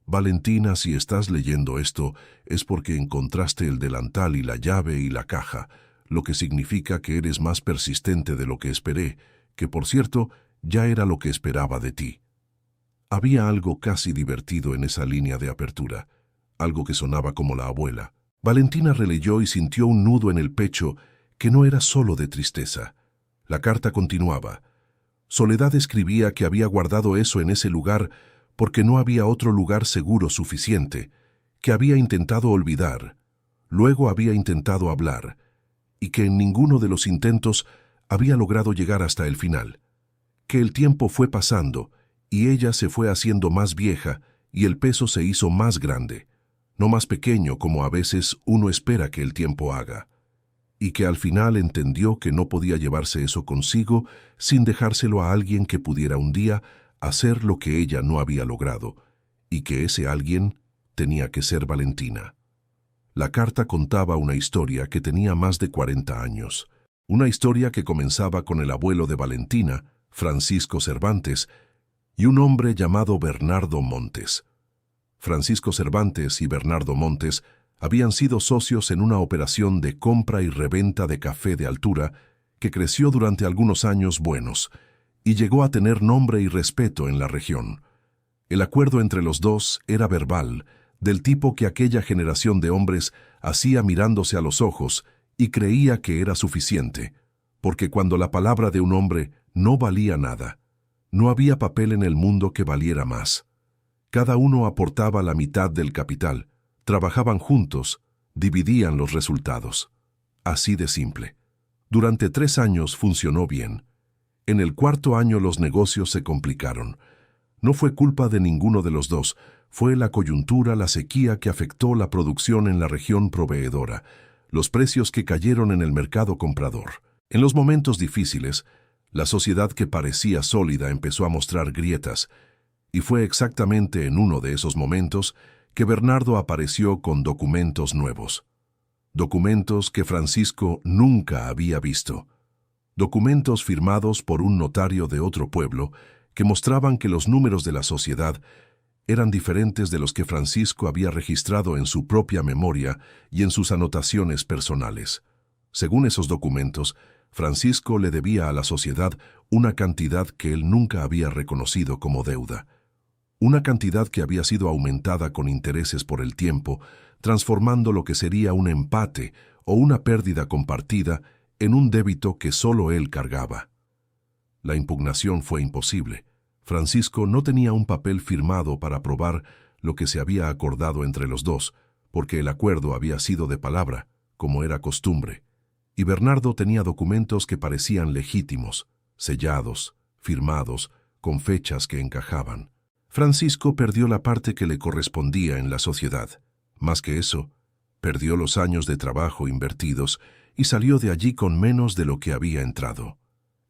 Valentina, si estás leyendo esto, es porque encontraste el delantal y la llave y la caja, lo que significa que eres más persistente de lo que esperé, que por cierto, ya era lo que esperaba de ti. Había algo casi divertido en esa línea de apertura, algo que sonaba como la abuela. Valentina releyó y sintió un nudo en el pecho que no era solo de tristeza. La carta continuaba. Soledad escribía que había guardado eso en ese lugar porque no había otro lugar seguro suficiente, que había intentado olvidar, luego había intentado hablar, y que en ninguno de los intentos había logrado llegar hasta el final, que el tiempo fue pasando y ella se fue haciendo más vieja y el peso se hizo más grande, no más pequeño como a veces uno espera que el tiempo haga, y que al final entendió que no podía llevarse eso consigo sin dejárselo a alguien que pudiera un día hacer lo que ella no había logrado, y que ese alguien tenía que ser Valentina. La carta contaba una historia que tenía más de 40 años, una historia que comenzaba con el abuelo de Valentina, Francisco Cervantes, y un hombre llamado Bernardo Montes. Francisco Cervantes y Bernardo Montes habían sido socios en una operación de compra y reventa de café de altura que creció durante algunos años buenos y llegó a tener nombre y respeto en la región. El acuerdo entre los dos era verbal, del tipo que aquella generación de hombres hacía mirándose a los ojos y creía que era suficiente, porque cuando la palabra de un hombre no valía nada, no había papel en el mundo que valiera más. Cada uno aportaba la mitad del capital, trabajaban juntos, dividían los resultados. Así de simple. Durante 3 años funcionó bien. En el 4.º año los negocios se complicaron. No fue culpa de ninguno de los dos, fue la coyuntura, la sequía que afectó la producción en la región proveedora, los precios que cayeron en el mercado comprador. En los momentos difíciles, la sociedad que parecía sólida empezó a mostrar grietas, y fue exactamente en uno de esos momentos que Bernardo apareció con documentos nuevos. Documentos que Francisco nunca había visto. Documentos firmados por un notario de otro pueblo que mostraban que los números de la sociedad eran diferentes de los que Francisco había registrado en su propia memoria y en sus anotaciones personales. Según esos documentos, Francisco le debía a la sociedad una cantidad que él nunca había reconocido como deuda. Una cantidad que había sido aumentada con intereses por el tiempo, transformando lo que sería un empate o una pérdida compartida en un débito que solo él cargaba. La impugnación fue imposible. Francisco no tenía un papel firmado para probar lo que se había acordado entre los dos, porque el acuerdo había sido de palabra, como era costumbre, y Bernardo tenía documentos que parecían legítimos, sellados, firmados, con fechas que encajaban. Francisco perdió la parte que le correspondía en la sociedad. Más que eso, perdió los años de trabajo invertidos y salió de allí con menos de lo que había entrado.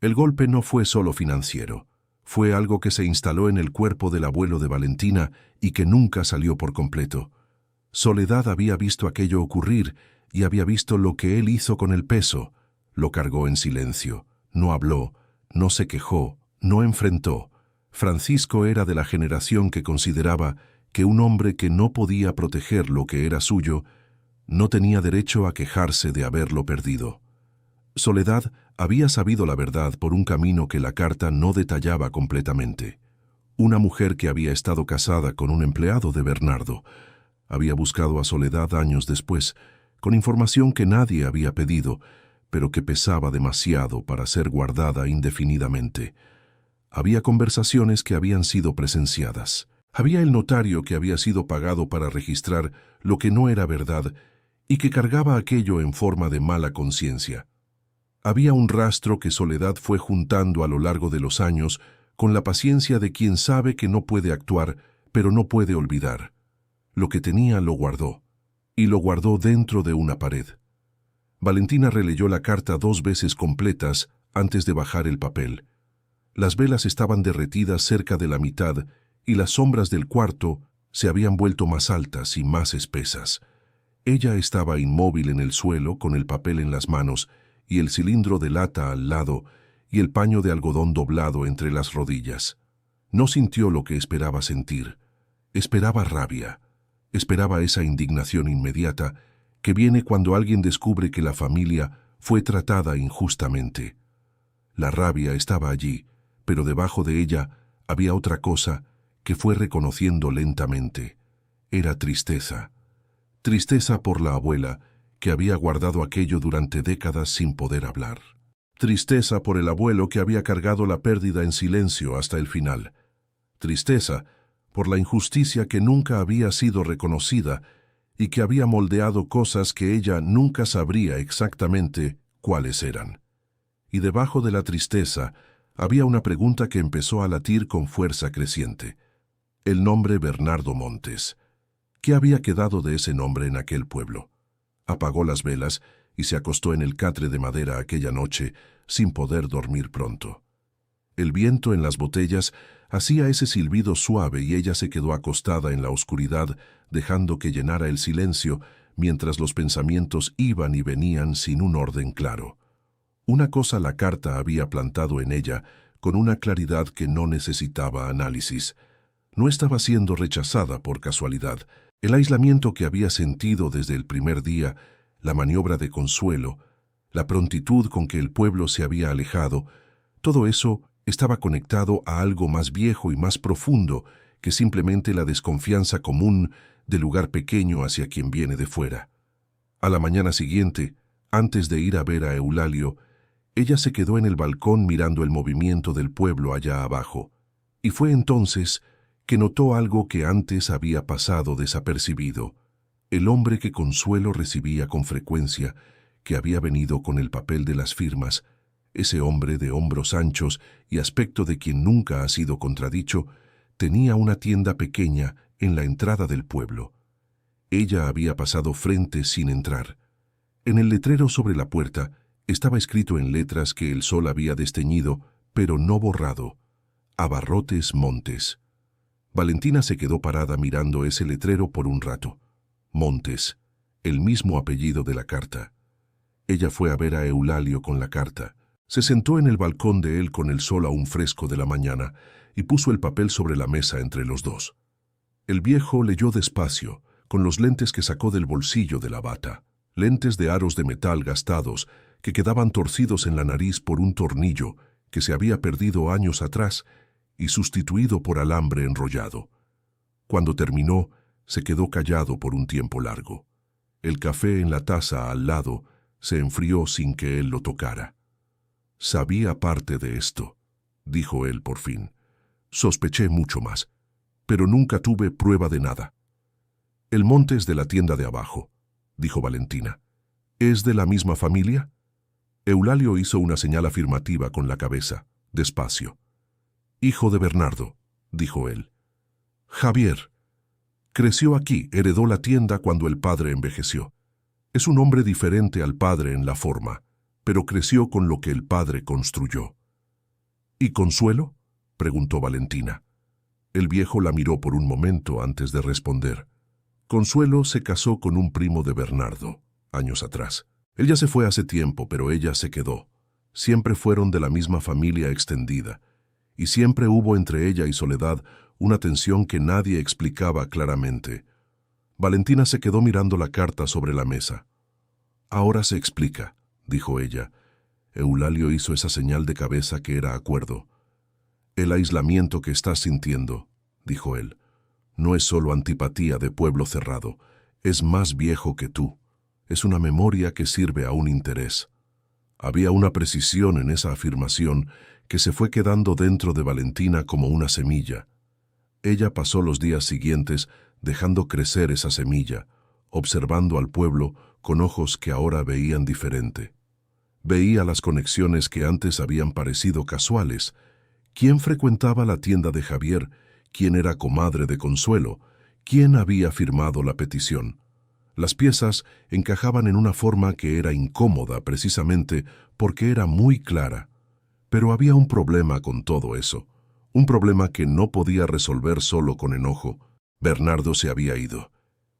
El golpe no fue solo financiero, fue algo que se instaló en el cuerpo del abuelo de Valentina y que nunca salió por completo. Soledad había visto aquello ocurrir y había visto lo que él hizo con el peso. Lo cargó en silencio, no habló, no se quejó, no enfrentó. Francisco era de la generación que consideraba que un hombre que no podía proteger lo que era suyo no tenía derecho a quejarse de haberlo perdido. Soledad había sabido la verdad por un camino que la carta no detallaba completamente. Una mujer que había estado casada con un empleado de Bernardo había buscado a Soledad años después, con información que nadie había pedido, pero que pesaba demasiado para ser guardada indefinidamente. Había conversaciones que habían sido presenciadas. Había el notario que había sido pagado para registrar lo que no era verdad y que cargaba aquello en forma de mala conciencia. Había un rastro que Soledad fue juntando a lo largo de los años con la paciencia de quien sabe que no puede actuar, pero no puede olvidar. Lo que tenía lo guardó, y lo guardó dentro de una pared. Valentina releyó la carta 2 veces completas antes de bajar el papel. Las velas estaban derretidas cerca de la mitad y las sombras del cuarto se habían vuelto más altas y más espesas. Ella estaba inmóvil en el suelo con el papel en las manos y el cilindro de lata al lado y el paño de algodón doblado entre las rodillas. No sintió lo que esperaba sentir. Esperaba rabia. Esperaba esa indignación inmediata que viene cuando alguien descubre que la familia fue tratada injustamente. La rabia estaba allí, pero debajo de ella había otra cosa que fue reconociendo lentamente. Era tristeza. Tristeza por la abuela, que había guardado aquello durante décadas sin poder hablar. Tristeza por el abuelo que había cargado la pérdida en silencio hasta el final. Tristeza por la injusticia que nunca había sido reconocida, y que había moldeado cosas que ella nunca sabría exactamente cuáles eran. Y debajo de la tristeza había una pregunta que empezó a latir con fuerza creciente. El nombre Bernardo Montes. ¿Qué había quedado de ese nombre en aquel pueblo? Apagó las velas y se acostó en el catre de madera aquella noche sin poder dormir pronto. El viento en las botellas hacía ese silbido suave y ella se quedó acostada en la oscuridad, dejando que llenara el silencio mientras los pensamientos iban y venían sin un orden claro. Una cosa la carta había plantado en ella con una claridad que no necesitaba análisis. No estaba siendo rechazada por casualidad. El aislamiento que había sentido desde el primer día, la maniobra de Consuelo, la prontitud con que el pueblo se había alejado, todo eso estaba conectado a algo más viejo y más profundo que simplemente la desconfianza común del lugar pequeño hacia quien viene de fuera. A la mañana siguiente, antes de ir a ver a Eulalio, ella se quedó en el balcón mirando el movimiento del pueblo allá abajo, y fue entonces que notó algo que antes había pasado desapercibido. El hombre que Consuelo recibía con frecuencia, que había venido con el papel de las firmas, ese hombre de hombros anchos y aspecto de quien nunca ha sido contradicho, tenía una tienda pequeña en la entrada del pueblo. Ella había pasado frente sin entrar. En el letrero sobre la puerta estaba escrito en letras que el sol había desteñido, pero no borrado: Abarrotes Montes. Valentina se quedó parada mirando ese letrero por un rato. Montes, el mismo apellido de la carta. Ella fue a ver a Eulalio con la carta. Se sentó en el balcón de él con el sol aún fresco de la mañana y puso el papel sobre la mesa entre los dos. El viejo leyó despacio, con los lentes que sacó del bolsillo de la bata, lentes de aros de metal gastados que quedaban torcidos en la nariz por un tornillo que se había perdido años atrás y sustituido por alambre enrollado. Cuando terminó, se quedó callado por un tiempo largo. El café en la taza al lado se enfrió sin que él lo tocara. «Sabía parte de esto», dijo él por fin. «Sospeché mucho más, pero nunca tuve prueba de nada». «El Montes de la tienda de abajo», dijo Valentina. «¿Es de la misma familia?» Eulalio hizo una señal afirmativa con la cabeza, despacio. «Hijo de Bernardo», dijo él. «Javier. Creció aquí, heredó la tienda cuando el padre envejeció. Es un hombre diferente al padre en la forma, pero creció con lo que el padre construyó». «¿Y Consuelo?», preguntó Valentina. El viejo la miró por un momento antes de responder. «Consuelo se casó con un primo de Bernardo, años atrás. Él ya se fue hace tiempo, pero ella se quedó. Siempre fueron de la misma familia extendida, y siempre hubo entre ella y Soledad una tensión que nadie explicaba claramente». Valentina se quedó mirando la carta sobre la mesa. «Ahora se explica», dijo ella. Eulalio hizo esa señal de cabeza que era acuerdo. «El aislamiento que estás sintiendo», dijo él, «no es solo antipatía de pueblo cerrado, es más viejo que tú. Es una memoria que sirve a un interés». Había una precisión en esa afirmación que se fue quedando dentro de Valentina como una semilla. Ella pasó los días siguientes dejando crecer esa semilla, observando al pueblo con ojos que ahora veían diferente. Veía las conexiones que antes habían parecido casuales. ¿Quién frecuentaba la tienda de Javier? ¿Quién era comadre de Consuelo? ¿Quién había firmado la petición? Las piezas encajaban en una forma que era incómoda precisamente porque era muy clara. Pero había un problema con todo eso, un problema que no podía resolver solo con enojo. Bernardo se había ido.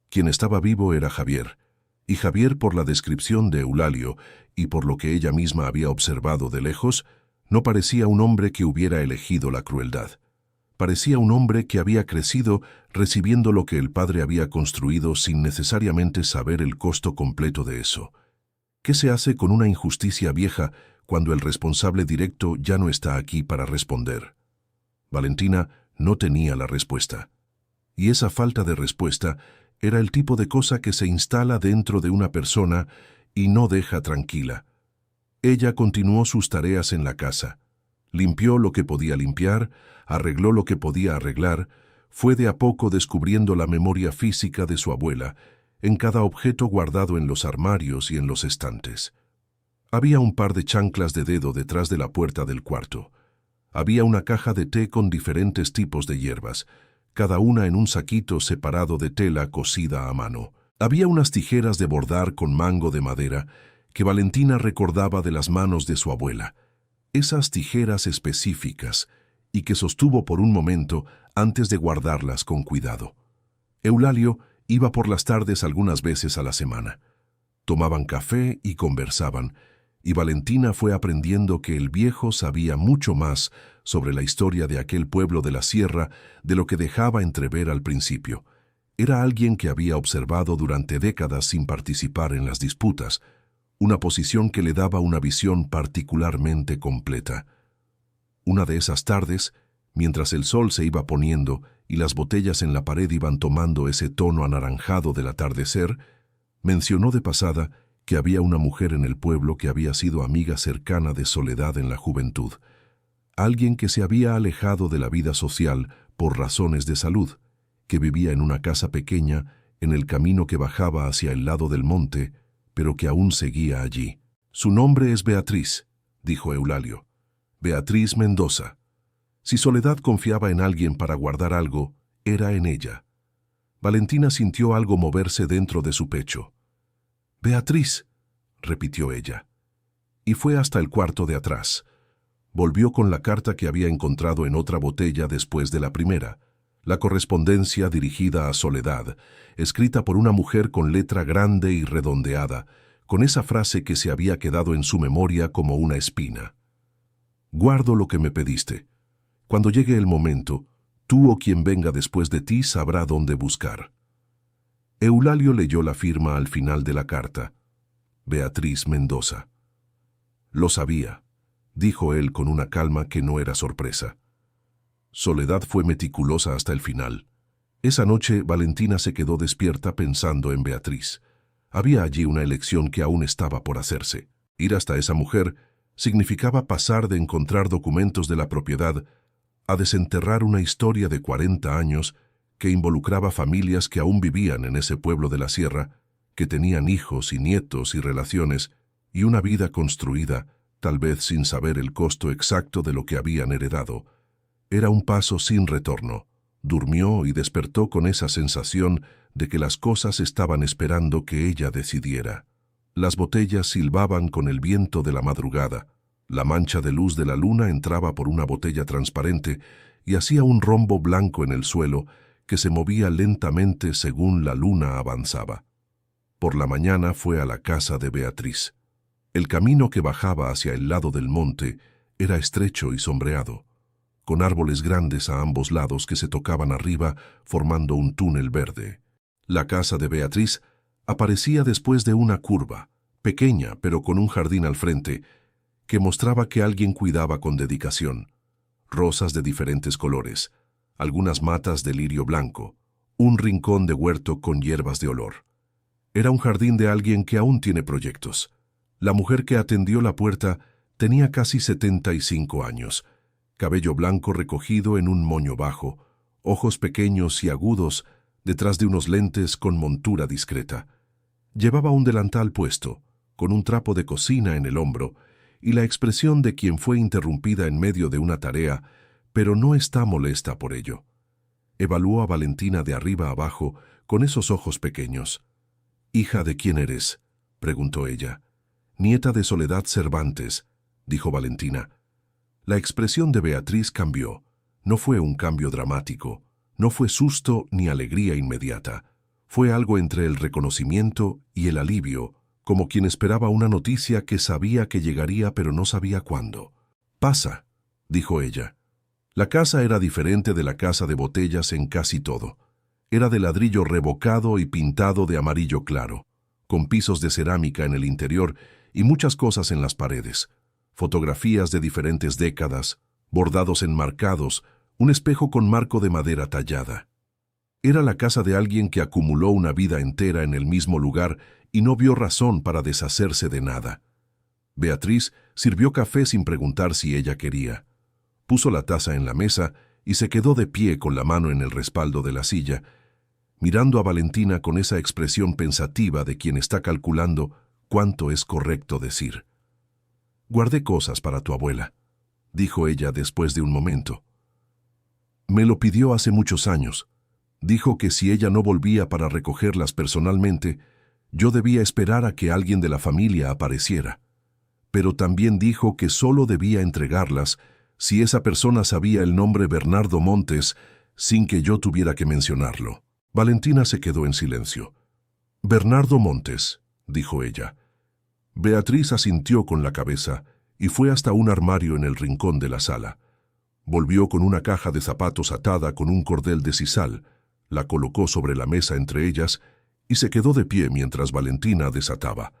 Quien estaba vivo era Javier, y Javier, por la descripción de Eulalio y por lo que ella misma había observado de lejos, no parecía un hombre que hubiera elegido la crueldad. Parecía un hombre que había crecido recibiendo lo que el padre había construido sin necesariamente saber el costo completo de eso. ¿Qué se hace con una injusticia vieja cuando el responsable directo ya no está aquí para responder? Valentina no tenía la respuesta. Y esa falta de respuesta era el tipo de cosa que se instala dentro de una persona y no deja tranquila. Ella continuó sus tareas en la casa. Limpió lo que podía limpiar, arregló lo que podía arreglar, fue de a poco descubriendo la memoria física de su abuela, en cada objeto guardado en los armarios y en los estantes. Había un par de chanclas de dedo detrás de la puerta del cuarto. Había una caja de té con diferentes tipos de hierbas, cada una en un saquito separado de tela cosida a mano. Había unas tijeras de bordar con mango de madera que Valentina recordaba de las manos de su abuela, esas tijeras específicas, y que sostuvo por un momento antes de guardarlas con cuidado. Eulalio iba por las tardes algunas veces a la semana. Tomaban café y conversaban, y Valentina fue aprendiendo que el viejo sabía mucho más sobre la historia de aquel pueblo de la sierra de lo que dejaba entrever al principio. Era alguien que había observado durante décadas sin participar en las disputas, una posición que le daba una visión particularmente completa. Una de esas tardes, mientras el sol se iba poniendo y las botellas en la pared iban tomando ese tono anaranjado del atardecer, mencionó de pasada que había una mujer en el pueblo que había sido amiga cercana de Soledad en la juventud, alguien que se había alejado de la vida social por razones de salud, que vivía en una casa pequeña en el camino que bajaba hacia el lado del monte, pero que aún seguía allí. «Su nombre es Beatriz», dijo Eulalio. «Beatriz Mendoza». Si Soledad confiaba en alguien para guardar algo, era en ella. Valentina sintió algo moverse dentro de su pecho. «Beatriz», repitió ella, y fue hasta el cuarto de atrás. Volvió con la carta que había encontrado en otra botella después de la primera, la correspondencia dirigida a Soledad, escrita por una mujer con letra grande y redondeada, con esa frase que se había quedado en su memoria como una espina. «Guardo lo que me pediste. Cuando llegue el momento, tú o quien venga después de ti sabrá dónde buscar». Eulalio leyó la firma al final de la carta. Beatriz Mendoza. «Lo sabía», dijo él con una calma que no era sorpresa. Soledad fue meticulosa hasta el final. Esa noche Valentina se quedó despierta pensando en Beatriz. Había allí una elección que aún estaba por hacerse. Ir hasta esa mujer significaba pasar de encontrar documentos de la propiedad a desenterrar una historia de 40 años que involucraba familias que aún vivían en ese pueblo de la sierra, que tenían hijos y nietos y relaciones, y una vida construida, tal vez sin saber el costo exacto de lo que habían heredado. Era un paso sin retorno. Durmió y despertó con esa sensación de que las cosas estaban esperando que ella decidiera. Las botellas silbaban con el viento de la madrugada. La mancha de luz de la luna entraba por una botella transparente y hacía un rombo blanco en el suelo que se movía lentamente según la luna avanzaba. Por la mañana fue a la casa de Beatriz. El camino que bajaba hacia el lado del monte era estrecho y sombreado, con árboles grandes a ambos lados que se tocaban arriba formando un túnel verde. La casa de Beatriz aparecía después de una curva, pequeña pero con un jardín al frente, que mostraba que alguien cuidaba con dedicación. Rosas de diferentes colores, algunas matas de lirio blanco, un rincón de huerto con hierbas de olor. Era un jardín de alguien que aún tiene proyectos. La mujer que atendió la puerta tenía casi 75 años, cabello blanco recogido en un moño bajo, ojos pequeños y agudos detrás de unos lentes con montura discreta. Llevaba un delantal puesto, con un trapo de cocina en el hombro, y la expresión de quien fue interrumpida en medio de una tarea, pero no está molesta por ello. Evaluó a Valentina de arriba abajo con esos ojos pequeños. «¿Hija de quién eres?», preguntó ella. «Nieta de Soledad Cervantes», dijo Valentina. La expresión de Beatriz cambió. No fue un cambio dramático, no fue susto ni alegría inmediata. Fue algo entre el reconocimiento y el alivio, como quien esperaba una noticia que sabía que llegaría pero no sabía cuándo. «Pasa», dijo ella. La casa era diferente de la casa de botellas en casi todo. Era de ladrillo revocado y pintado de amarillo claro, con pisos de cerámica en el interior y muchas cosas en las paredes. Fotografías de diferentes décadas, bordados enmarcados, un espejo con marco de madera tallada. Era la casa de alguien que acumuló una vida entera en el mismo lugar y no vio razón para deshacerse de nada. Beatriz sirvió café sin preguntar si ella quería. Puso la taza en la mesa y se quedó de pie con la mano en el respaldo de la silla, mirando a Valentina con esa expresión pensativa de quien está calculando cuánto es correcto decir. «Guardé cosas para tu abuela», dijo ella después de un momento. «Me lo pidió hace muchos años. Dijo que si ella no volvía para recogerlas personalmente, yo debía esperar a que alguien de la familia apareciera. Pero también dijo que solo debía entregarlas si esa persona sabía el nombre Bernardo Montes sin que yo tuviera que mencionarlo». Valentina se quedó en silencio. «Bernardo Montes», dijo ella. Beatriz asintió con la cabeza y fue hasta un armario en el rincón de la sala. Volvió con una caja de zapatos atada con un cordel de sisal, la colocó sobre la mesa entre ellas y se quedó de pie mientras Valentina desataba.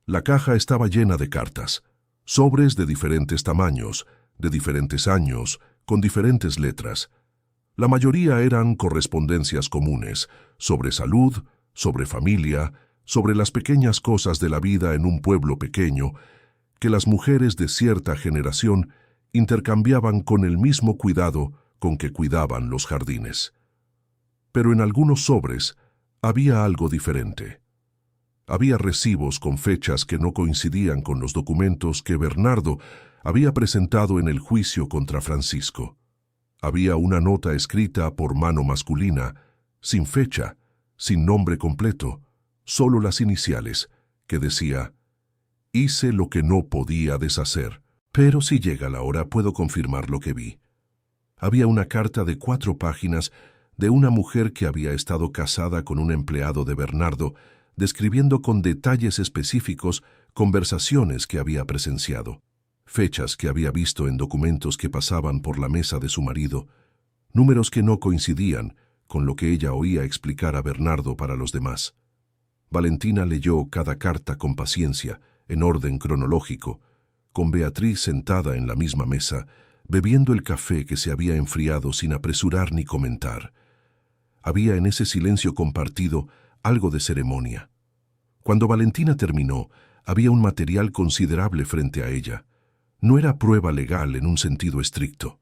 La caja estaba llena de cartas, sobres de diferentes tamaños, de diferentes años, con diferentes letras. La mayoría eran correspondencias comunes, sobre salud, sobre familia, sobre las pequeñas cosas de la vida en un pueblo pequeño, que las mujeres de cierta generación intercambiaban con el mismo cuidado con que cuidaban los jardines. Pero en algunos sobres había algo diferente. Había recibos con fechas que no coincidían con los documentos que Bernardo había presentado en el juicio contra Francisco. Había una nota escrita por mano masculina, sin fecha, sin nombre completo, solo las iniciales, que decía: «Hice lo que no podía deshacer, pero si llega la hora puedo confirmar lo que vi». Había una carta de 4 páginas de una mujer que había estado casada con un empleado de Bernardo, describiendo con detalles específicos conversaciones que había presenciado, fechas que había visto en documentos que pasaban por la mesa de su marido, números que no coincidían con lo que ella oía explicar a Bernardo para los demás. Valentina leyó cada carta con paciencia, en orden cronológico, con Beatriz sentada en la misma mesa, bebiendo el café que se había enfriado sin apresurar ni comentar. Había en ese silencio compartido algo de ceremonia. Cuando Valentina terminó, había un material considerable frente a ella. No era prueba legal en un sentido estricto,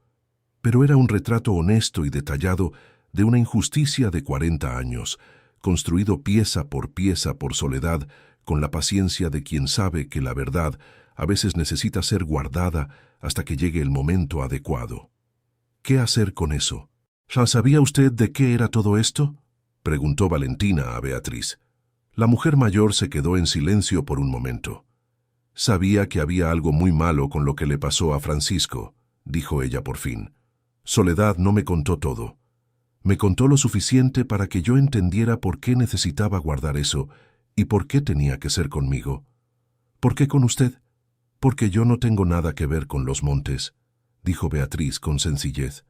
pero era un retrato honesto y detallado de una injusticia de 40 años, construido pieza por Soledad, con la paciencia de quien sabe que la verdad a veces necesita ser guardada hasta que llegue el momento adecuado. ¿Qué hacer con eso? ¿Ya sabía usted de qué era todo esto?, preguntó Valentina a Beatriz. La mujer mayor se quedó en silencio por un momento. «Sabía que había algo muy malo con lo que le pasó a Francisco», dijo ella por fin. «Soledad no me contó todo. Me contó lo suficiente para que yo entendiera por qué necesitaba guardar eso y por qué tenía que ser conmigo». «¿Por qué con usted?». «Porque yo no tengo nada que ver con los Montes», dijo Beatriz con sencillez.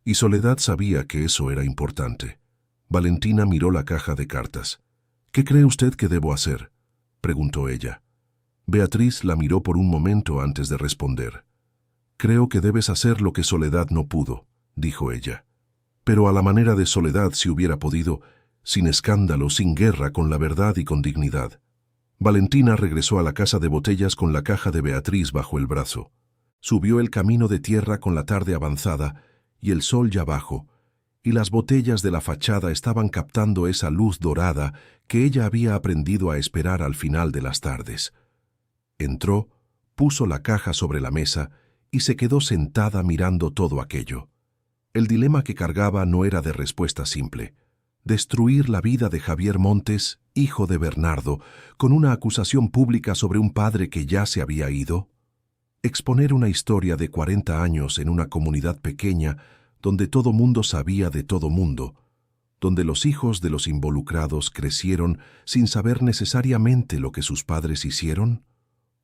Y Soledad sabía que eso era importante. Valentina miró la caja de cartas. «¿Qué cree usted que debo hacer?», preguntó ella. Beatriz la miró por un momento antes de responder. «Creo que debes hacer lo que Soledad no pudo», dijo ella. «Pero a la manera de Soledad si hubiera podido, sin escándalo, sin guerra, con la verdad y con dignidad». Valentina regresó a la casa de botellas con la caja de Beatriz bajo el brazo. Subió el camino de tierra con la tarde avanzada y el sol ya bajo, y las botellas de la fachada estaban captando esa luz dorada que ella había aprendido a esperar al final de las tardes. Entró, puso la caja sobre la mesa y se quedó sentada mirando todo aquello. El dilema que cargaba no era de respuesta simple. Destruir la vida de Javier Montes, hijo de Bernardo, con una acusación pública sobre un padre que ya se había ido. Exponer una historia de 40 años en una comunidad pequeña donde todo mundo sabía de todo mundo, donde los hijos de los involucrados crecieron sin saber necesariamente lo que sus padres hicieron,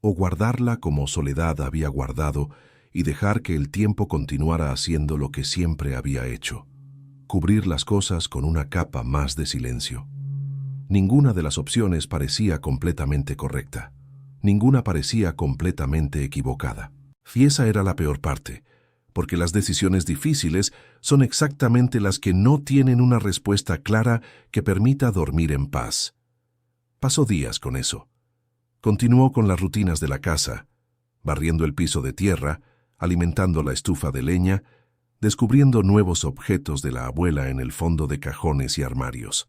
o guardarla como Soledad había guardado y dejar que el tiempo continuara haciendo lo que siempre había hecho, cubrir las cosas con una capa más de silencio. Ninguna de las opciones parecía completamente correcta. Ninguna parecía completamente equivocada. Y esa era la peor parte, porque las decisiones difíciles son exactamente las que no tienen una respuesta clara que permita dormir en paz. Pasó días con eso. Continuó con las rutinas de la casa, barriendo el piso de tierra, alimentando la estufa de leña, descubriendo nuevos objetos de la abuela en el fondo de cajones y armarios.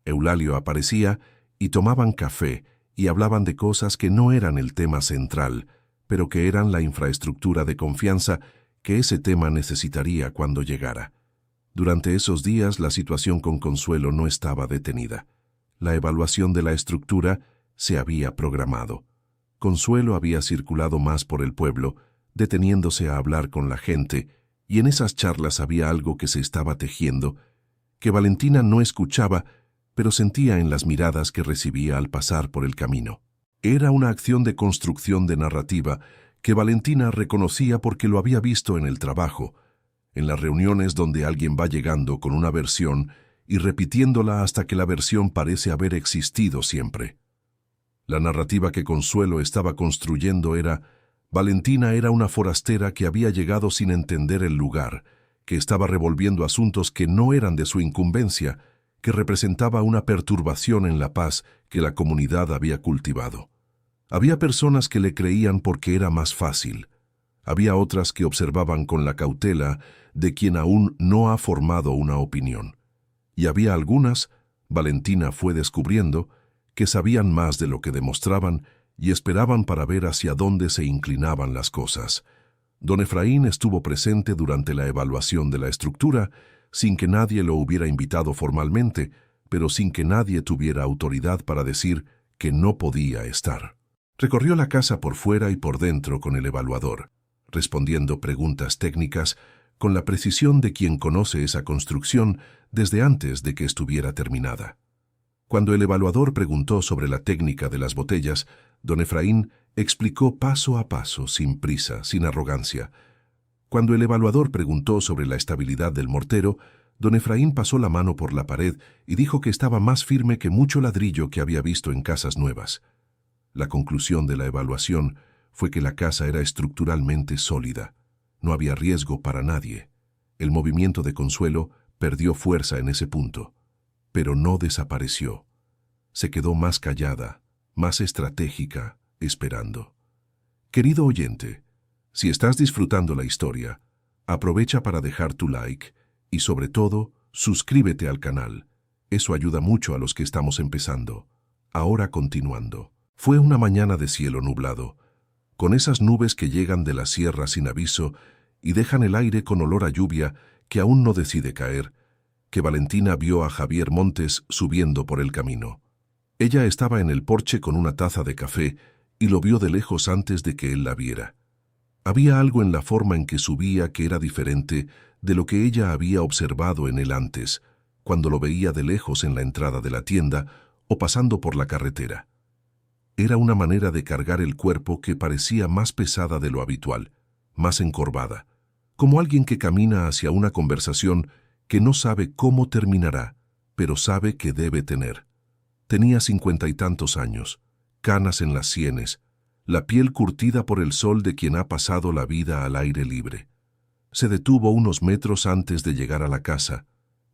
Eulalio aparecía y tomaban café y hablaban de cosas que no eran el tema central, pero que eran la infraestructura de confianza que ese tema necesitaría cuando llegara. Durante esos días la situación con Consuelo no estaba detenida. La evaluación de la estructura se había programado. Consuelo había circulado más por el pueblo, deteniéndose a hablar con la gente, y en esas charlas había algo que se estaba tejiendo, que Valentina no escuchaba, pero sentía en las miradas que recibía al pasar por el camino. Era una acción de construcción de narrativa que Valentina reconocía porque lo había visto en el trabajo, en las reuniones donde alguien va llegando con una versión y repitiéndola hasta que la versión parece haber existido siempre. La narrativa que Consuelo estaba construyendo era: Valentina era una forastera que había llegado sin entender el lugar, que estaba revolviendo asuntos que no eran de su incumbencia, que representaba una perturbación en la paz que la comunidad había cultivado. Había personas que le creían porque era más fácil. Había otras que observaban con la cautela de quien aún no ha formado una opinión. Y había algunas, Valentina fue descubriendo, que sabían más de lo que demostraban y esperaban para ver hacia dónde se inclinaban las cosas. Don Efraín estuvo presente durante la evaluación de la estructura, sin que nadie lo hubiera invitado formalmente, pero sin que nadie tuviera autoridad para decir que no podía estar. Recorrió la casa por fuera y por dentro con el evaluador, respondiendo preguntas técnicas con la precisión de quien conoce esa construcción desde antes de que estuviera terminada. Cuando el evaluador preguntó sobre la técnica de las botellas, don Efraín explicó paso a paso, sin prisa, sin arrogancia. Cuando el evaluador preguntó sobre la estabilidad del mortero, don Efraín pasó la mano por la pared y dijo que estaba más firme que mucho ladrillo que había visto en casas nuevas. La conclusión de la evaluación fue que la casa era estructuralmente sólida. No había riesgo para nadie. El movimiento de Consuelo perdió fuerza en ese punto, pero no desapareció. Se quedó más callada, más estratégica, esperando. Querido oyente, si estás disfrutando la historia, aprovecha para dejar tu like y, sobre todo, suscríbete al canal. Eso ayuda mucho a los que estamos empezando. Ahora continuando. Fue una mañana de cielo nublado, con esas nubes que llegan de la sierra sin aviso y dejan el aire con olor a lluvia que aún no decide caer, que Valentina vio a Javier Montes subiendo por el camino. Ella estaba en el porche con una taza de café y lo vio de lejos antes de que él la viera. Había algo en la forma en que subía que era diferente de lo que ella había observado en él antes, cuando lo veía de lejos en la entrada de la tienda o pasando por la carretera. Era una manera de cargar el cuerpo que parecía más pesada de lo habitual, más encorvada, como alguien que camina hacia una conversación que no sabe cómo terminará, pero sabe que debe tener. Tenía 50 y tantos años, canas en las sienes, la piel curtida por el sol de quien ha pasado la vida al aire libre. Se detuvo unos metros antes de llegar a la casa,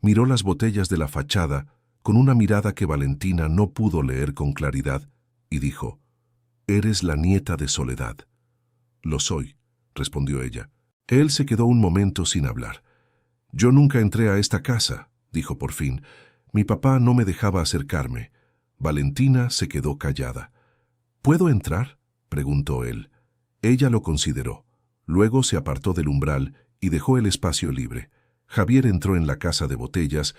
miró las botellas de la fachada con una mirada que Valentina no pudo leer con claridad, y dijo: «Eres la nieta de Soledad». «Lo soy», respondió ella. Él se quedó un momento sin hablar. «Yo nunca entré a esta casa», dijo por fin. «Mi papá no me dejaba acercarme». Valentina se quedó callada. «¿Puedo entrar?», preguntó él. Ella lo consideró. Luego se apartó del umbral y dejó el espacio libre. Javier entró en la casa de botellas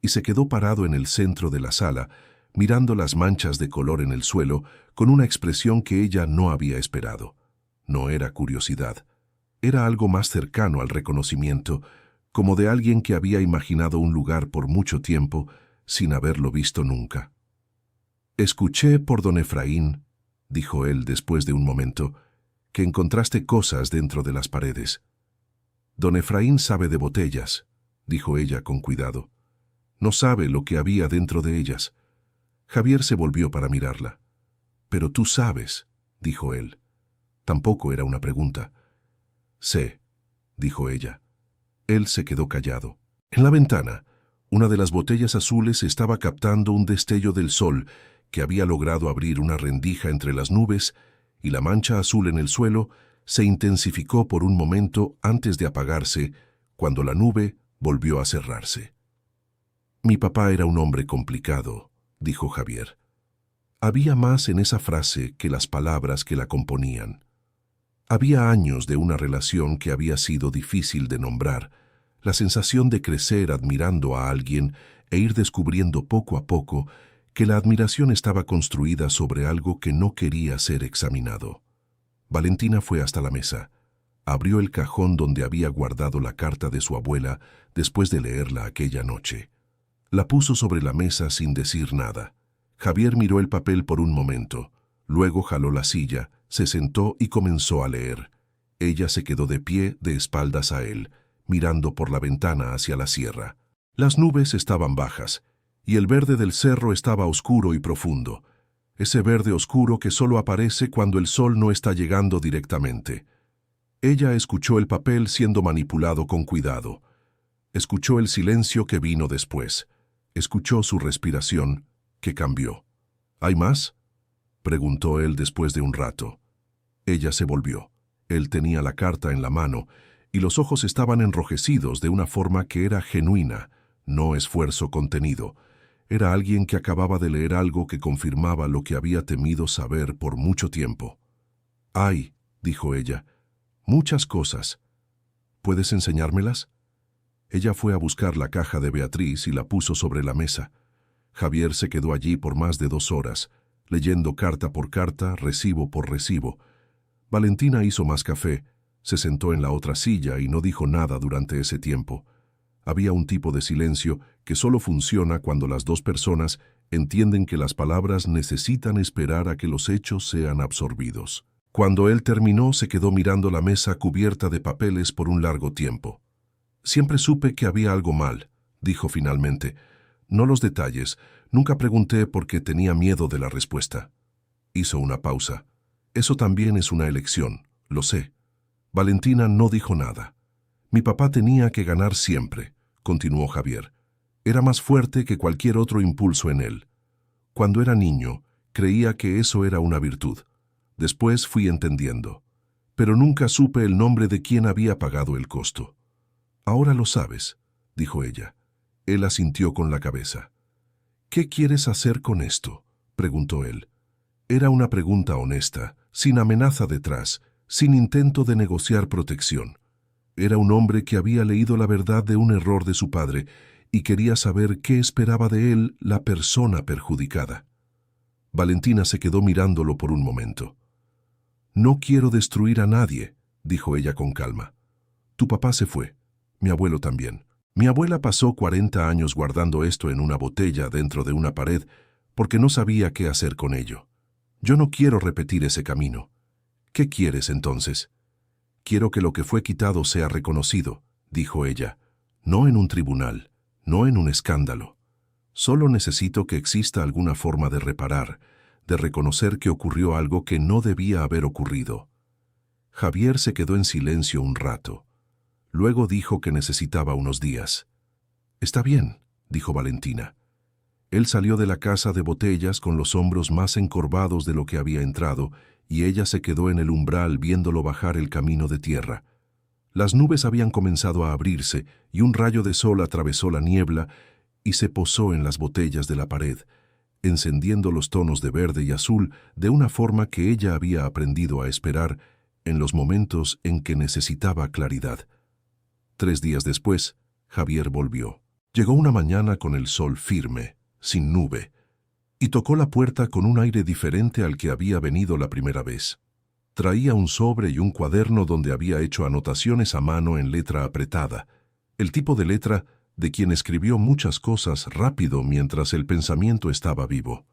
y se quedó parado en el centro de la sala, mirando las manchas de color en el suelo con una expresión que ella no había esperado. No era curiosidad. Era algo más cercano al reconocimiento, como de alguien que había imaginado un lugar por mucho tiempo sin haberlo visto nunca. «Escuché por don Efraín», dijo él después de un momento, «que encontraste cosas dentro de las paredes». «Don Efraín sabe de botellas», dijo ella con cuidado. «No sabe lo que había dentro de ellas». Javier se volvió para mirarla. «Pero tú sabes», dijo él. Tampoco era una pregunta. «Sé», dijo ella. Él se quedó callado. En la ventana, una de las botellas azules estaba captando un destello del sol que había logrado abrir una rendija entre las nubes, y la mancha azul en el suelo se intensificó por un momento antes de apagarse, cuando la nube volvió a cerrarse. Mi papá era un hombre complicado, dijo Javier. Había más en esa frase que las palabras que la componían. Había años de una relación que había sido difícil de nombrar, la sensación de crecer admirando a alguien e ir descubriendo poco a poco que la admiración estaba construida sobre algo que no quería ser examinado. Valentina fue hasta la mesa. Abrió el cajón donde había guardado la carta de su abuela después de leerla aquella noche. La puso sobre la mesa sin decir nada. Javier miró el papel por un momento. Luego jaló la silla, se sentó y comenzó a leer. Ella se quedó de pie, de espaldas a él, mirando por la ventana hacia la sierra. Las nubes estaban bajas, y el verde del cerro estaba oscuro y profundo. Ese verde oscuro que solo aparece cuando el sol no está llegando directamente. Ella escuchó el papel siendo manipulado con cuidado. Escuchó el silencio que vino después. Escuchó su respiración, que cambió. ¿Hay más?, preguntó él después de un rato. Ella se volvió. Él tenía la carta en la mano, y los ojos estaban enrojecidos de una forma que era genuina, no esfuerzo contenido. Era alguien que acababa de leer algo que confirmaba lo que había temido saber por mucho tiempo. «Ay», dijo ella, «muchas cosas. ¿Puedes enseñármelas?». Ella fue a buscar la caja de Beatriz y la puso sobre la mesa. Javier se quedó allí por más de 2 horas, leyendo carta por carta, recibo por recibo. Valentina hizo más café, se sentó en la otra silla y no dijo nada durante ese tiempo. Había un tipo de silencio que solo funciona cuando las 2 personas entienden que las palabras necesitan esperar a que los hechos sean absorbidos. Cuando él terminó, se quedó mirando la mesa cubierta de papeles por un largo tiempo. «Siempre supe que había algo mal», dijo finalmente. «No los detalles. Nunca pregunté porque tenía miedo de la respuesta». Hizo una pausa. «Eso también es una elección, lo sé». Valentina no dijo nada. «Mi papá tenía que ganar siempre», continuó Javier. «Era más fuerte que cualquier otro impulso en él. Cuando era niño, creía que eso era una virtud. Después fui entendiendo. Pero nunca supe el nombre de quien había pagado el costo». «Ahora lo sabes», dijo ella. Él asintió con la cabeza. «¿Qué quieres hacer con esto?», preguntó él. Era una pregunta honesta, sin amenaza detrás, sin intento de negociar protección. Era un hombre que había leído la verdad de un error de su padre y quería saber qué esperaba de él la persona perjudicada. Valentina se quedó mirándolo por un momento. «No quiero destruir a nadie», dijo ella con calma. «Tu papá se fue. Mi abuelo también. Mi abuela pasó 40 años guardando esto en una botella dentro de una pared porque no sabía qué hacer con ello. Yo no quiero repetir ese camino. ¿Qué quieres entonces?». «Quiero que lo que fue quitado sea reconocido», dijo ella. «No en un tribunal, no en un escándalo. Solo necesito que exista alguna forma de reparar, de reconocer que ocurrió algo que no debía haber ocurrido». Javier se quedó en silencio un rato. Luego dijo que necesitaba unos días. «Está bien», dijo Valentina. Él salió de la casa de botellas con los hombros más encorvados de lo que había entrado, y ella se quedó en el umbral viéndolo bajar el camino de tierra. Las nubes habían comenzado a abrirse, y un rayo de sol atravesó la niebla y se posó en las botellas de la pared, encendiendo los tonos de verde y azul de una forma que ella había aprendido a esperar en los momentos en que necesitaba claridad. 3 días después, Javier volvió. Llegó una mañana con el sol firme, sin nube, y tocó la puerta con un aire diferente al que había venido la primera vez. Traía un sobre y un cuaderno donde había hecho anotaciones a mano en letra apretada, el tipo de letra de quien escribió muchas cosas rápido mientras el pensamiento estaba vivo.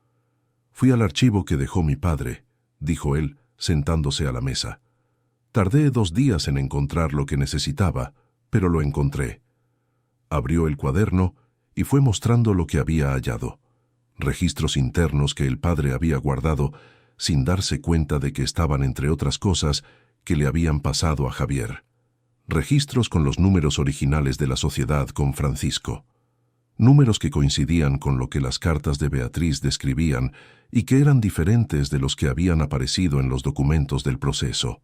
«Fui al archivo que dejó mi padre», dijo él, sentándose a la mesa. «Tardé 2 días en encontrar lo que necesitaba, pero lo encontré». Abrió el cuaderno y fue mostrando lo que había hallado. Registros internos que el padre había guardado sin darse cuenta de que estaban entre otras cosas que le habían pasado a Javier. Registros con los números originales de la sociedad con Francisco. Números que coincidían con lo que las cartas de Beatriz describían y que eran diferentes de los que habían aparecido en los documentos del proceso.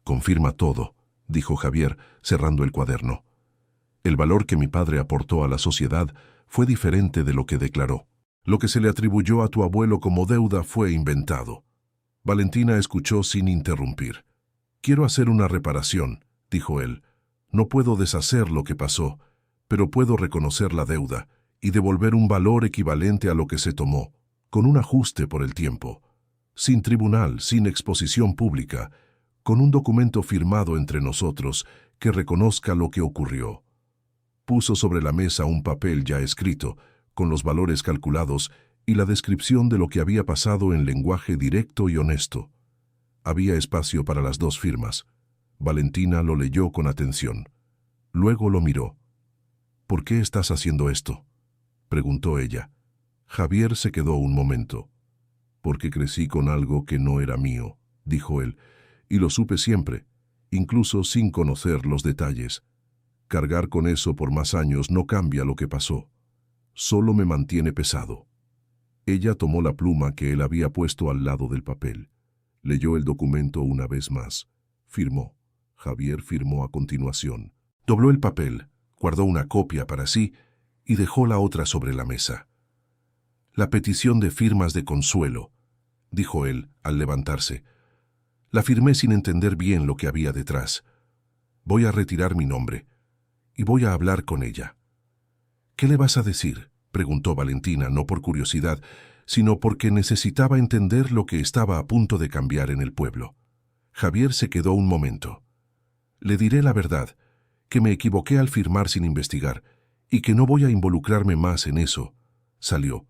«Confirma todo», dijo Javier, cerrando el cuaderno. El valor que mi padre aportó a la sociedad fue diferente de lo que declaró. Lo que se le atribuyó a tu abuelo como deuda fue inventado. Valentina escuchó sin interrumpir. Quiero hacer una reparación, dijo él. No puedo deshacer lo que pasó, pero puedo reconocer la deuda y devolver un valor equivalente a lo que se tomó, con un ajuste por el tiempo, sin tribunal, sin exposición pública, con un documento firmado entre nosotros que reconozca lo que ocurrió. Puso sobre la mesa un papel ya escrito, con los valores calculados y la descripción de lo que había pasado en lenguaje directo y honesto. Había espacio para las dos firmas. Valentina lo leyó con atención. Luego lo miró. «¿Por qué estás haciendo esto?», preguntó ella. Javier se quedó un momento. «Porque crecí con algo que no era mío», dijo él, «y lo supe siempre, incluso sin conocer los detalles. Cargar con eso por más años no cambia lo que pasó. Solo me mantiene pesado». Ella tomó la pluma que él había puesto al lado del papel. Leyó el documento una vez más. Firmó. Javier firmó a continuación. Dobló el papel, guardó una copia para sí y dejó la otra sobre la mesa. «La petición de firmas de Consuelo», dijo él al levantarse. «La firmé sin entender bien lo que había detrás. Voy a retirar mi nombre y voy a hablar con ella». «¿Qué le vas a decir?», preguntó Valentina, no por curiosidad, sino porque necesitaba entender lo que estaba a punto de cambiar en el pueblo. Javier se quedó un momento. «Le diré la verdad, que me equivoqué al firmar sin investigar, y que no voy a involucrarme más en eso». Salió.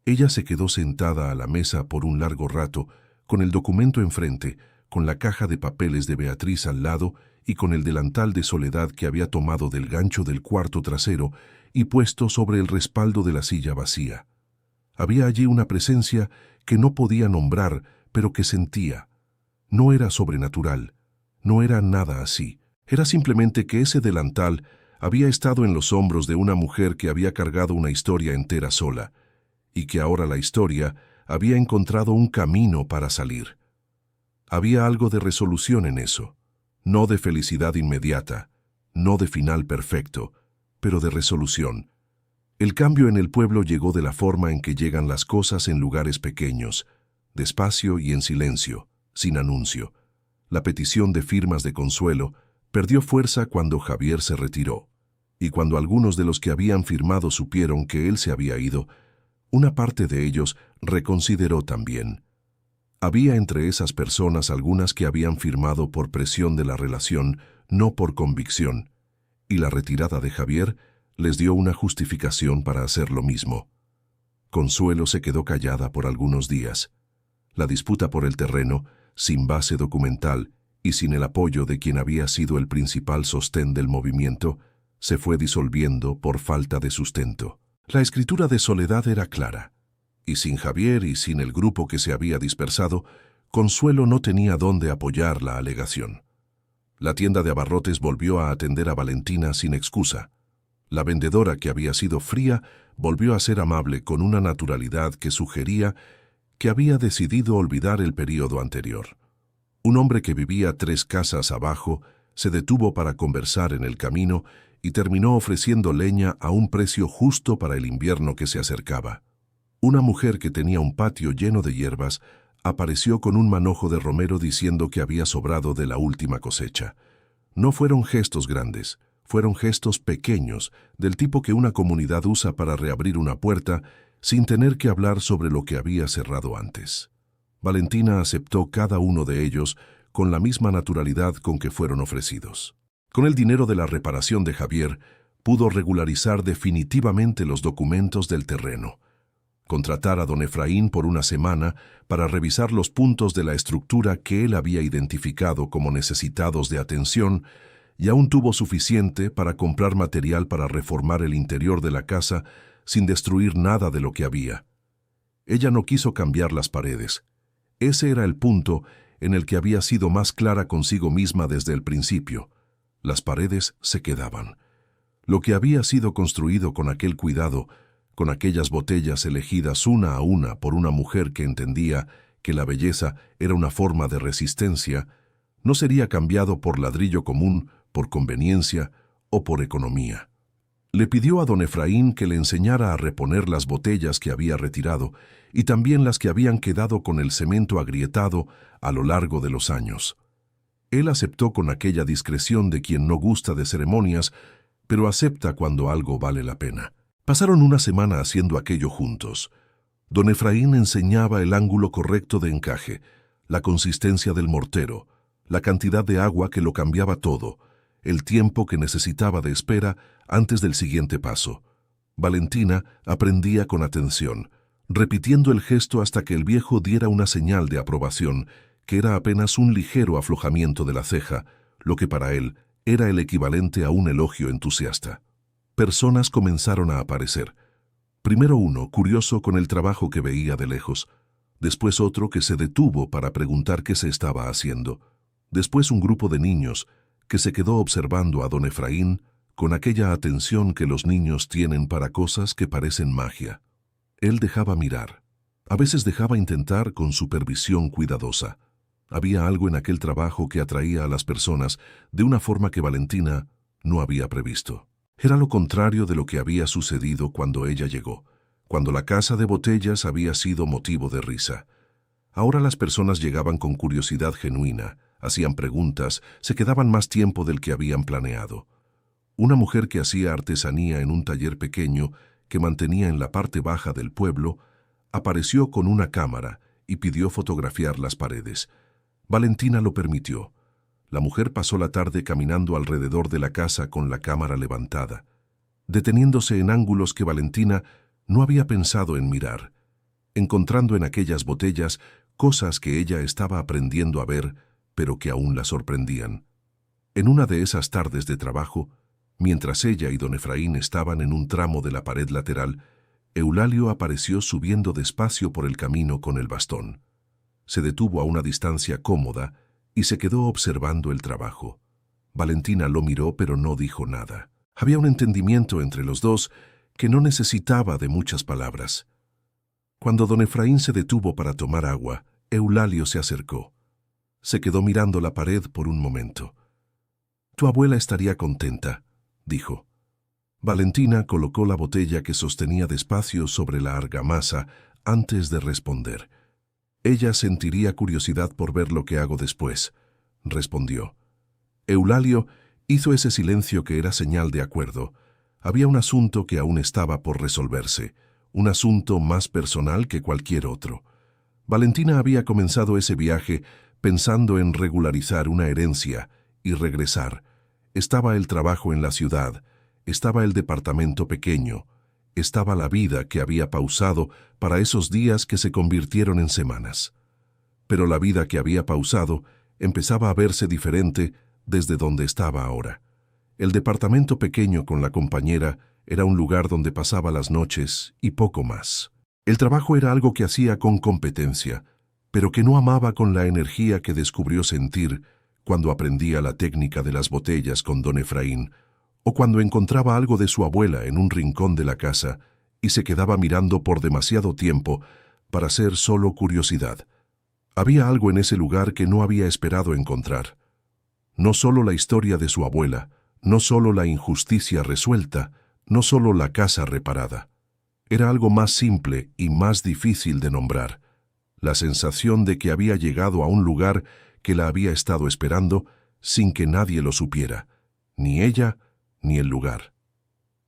Ella se quedó sentada a la mesa por un largo rato, con el documento enfrente, con la caja de papeles de Beatriz al lado y con el delantal de Soledad que había tomado del gancho del cuarto trasero y puesto sobre el respaldo de la silla vacía. Había allí una presencia que no podía nombrar, pero que sentía. No era sobrenatural, no era nada así. Era simplemente que ese delantal había estado en los hombros de una mujer que había cargado una historia entera sola, y que ahora la historia había encontrado un camino para salir. Había algo de resolución en eso, no de felicidad inmediata, no de final perfecto, pero de resolución. El cambio en el pueblo llegó de la forma en que llegan las cosas en lugares pequeños, despacio y en silencio, sin anuncio. La petición de firmas de Consuelo perdió fuerza cuando Javier se retiró, y cuando algunos de los que habían firmado supieron que él se había ido, una parte de ellos reconsideró también. Había entre esas personas algunas que habían firmado por presión de la relación, no por convicción, y la retirada de Javier les dio una justificación para hacer lo mismo. Consuelo se quedó callada por algunos días. La disputa por el terreno, sin base documental y sin el apoyo de quien había sido el principal sostén del movimiento, se fue disolviendo por falta de sustento. La escritura de Soledad era clara, y sin Javier y sin el grupo que se había dispersado, Consuelo no tenía dónde apoyar la alegación. La tienda de abarrotes volvió a atender a Valentina sin excusa. La vendedora, que había sido fría, volvió a ser amable con una naturalidad que sugería que había decidido olvidar el período anterior. Un hombre que vivía 3 casas abajo se detuvo para conversar en el camino y terminó ofreciendo leña a un precio justo para el invierno que se acercaba. Una mujer que tenía un patio lleno de hierbas apareció con un manojo de romero diciendo que había sobrado de la última cosecha. No fueron gestos grandes, fueron gestos pequeños, del tipo que una comunidad usa para reabrir una puerta sin tener que hablar sobre lo que había cerrado antes. Valentina aceptó cada uno de ellos con la misma naturalidad con que fueron ofrecidos. Con el dinero de la reparación de Javier, pudo regularizar definitivamente los documentos del terreno, contratar a don Efraín por una semana para revisar los puntos de la estructura que él había identificado como necesitados de atención, y aún tuvo suficiente para comprar material para reformar el interior de la casa sin destruir nada de lo que había. Ella no quiso cambiar las paredes. Ese era el punto en el que había sido más clara consigo misma desde el principio. Las paredes se quedaban. Lo que había sido construido con aquel cuidado, con aquellas botellas elegidas una a una por una mujer que entendía que la belleza era una forma de resistencia, no sería cambiado por ladrillo común, por conveniencia o por economía. Le pidió a don Efraín que le enseñara a reponer las botellas que había retirado y también las que habían quedado con el cemento agrietado a lo largo de los años. Él aceptó con aquella discreción de quien no gusta de ceremonias, pero acepta cuando algo vale la pena. Pasaron una semana haciendo aquello juntos. Don Efraín enseñaba el ángulo correcto de encaje, la consistencia del mortero, la cantidad de agua que lo cambiaba todo, el tiempo que necesitaba de espera antes del siguiente paso. Valentina aprendía con atención, repitiendo el gesto hasta que el viejo diera una señal de aprobación, que era apenas un ligero aflojamiento de la ceja, lo que para él era el equivalente a un elogio entusiasta. Personas comenzaron a aparecer. Primero uno, curioso con el trabajo que veía de lejos. Después otro que se detuvo para preguntar qué se estaba haciendo. Después un grupo de niños que se quedó observando a don Efraín con aquella atención que los niños tienen para cosas que parecen magia. Él dejaba mirar. A veces dejaba intentar con supervisión cuidadosa. Había algo en aquel trabajo que atraía a las personas de una forma que Valentina no había previsto. Era lo contrario de lo que había sucedido cuando ella llegó, cuando la casa de botellas había sido motivo de risa. Ahora las personas llegaban con curiosidad genuina, hacían preguntas, se quedaban más tiempo del que habían planeado. Una mujer que hacía artesanía en un taller pequeño que mantenía en la parte baja del pueblo, apareció con una cámara y pidió fotografiar las paredes. Valentina lo permitió. La mujer pasó la tarde caminando alrededor de la casa con la cámara levantada, deteniéndose en ángulos que Valentina no había pensado en mirar, encontrando en aquellas botellas cosas que ella estaba aprendiendo a ver, pero que aún la sorprendían. En una de esas tardes de trabajo, mientras ella y don Efraín estaban en un tramo de la pared lateral, Eulalio apareció subiendo despacio por el camino con el bastón. Se detuvo a una distancia cómoda y se quedó observando el trabajo. Valentina lo miró, pero no dijo nada. Había un entendimiento entre los dos que no necesitaba de muchas palabras. Cuando don Efraín se detuvo para tomar agua, Eulalio se acercó. Se quedó mirando la pared por un momento. «Tu abuela estaría contenta», dijo. Valentina colocó la botella que sostenía despacio sobre la argamasa antes de responder. «Ella sentiría curiosidad por ver lo que hago después», respondió. Eulalio hizo ese silencio que era señal de acuerdo. Había un asunto que aún estaba por resolverse, un asunto más personal que cualquier otro. Valentina había comenzado ese viaje pensando en regularizar una herencia y regresar. Estaba el trabajo en la ciudad, estaba el departamento pequeño, estaba la vida que había pausado para esos días que se convirtieron en semanas. Pero la vida que había pausado empezaba a verse diferente desde donde estaba ahora. El departamento pequeño con la compañera era un lugar donde pasaba las noches y poco más. El trabajo era algo que hacía con competencia, pero que no amaba con la energía que descubrió sentir cuando aprendía la técnica de las botellas con don Efraín, o cuando encontraba algo de su abuela en un rincón de la casa y se quedaba mirando por demasiado tiempo para ser solo curiosidad. Había algo en ese lugar que no había esperado encontrar. No solo la historia de su abuela, no solo la injusticia resuelta, no solo la casa reparada. Era algo más simple y más difícil de nombrar. La sensación de que había llegado a un lugar que la había estado esperando sin que nadie lo supiera, ni ella ni el lugar.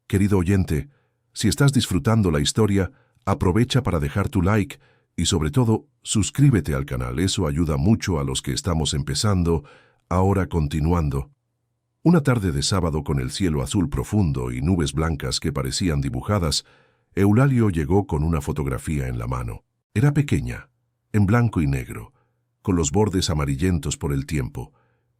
Querido oyente, si estás disfrutando la historia, aprovecha para dejar tu like y sobre todo, suscríbete al canal. Eso ayuda mucho a los que estamos empezando. Ahora continuando. Una tarde de sábado con el cielo azul profundo y nubes blancas que parecían dibujadas, Eulalio llegó con una fotografía en la mano. Era pequeña, en blanco y negro, con los bordes amarillentos por el tiempo,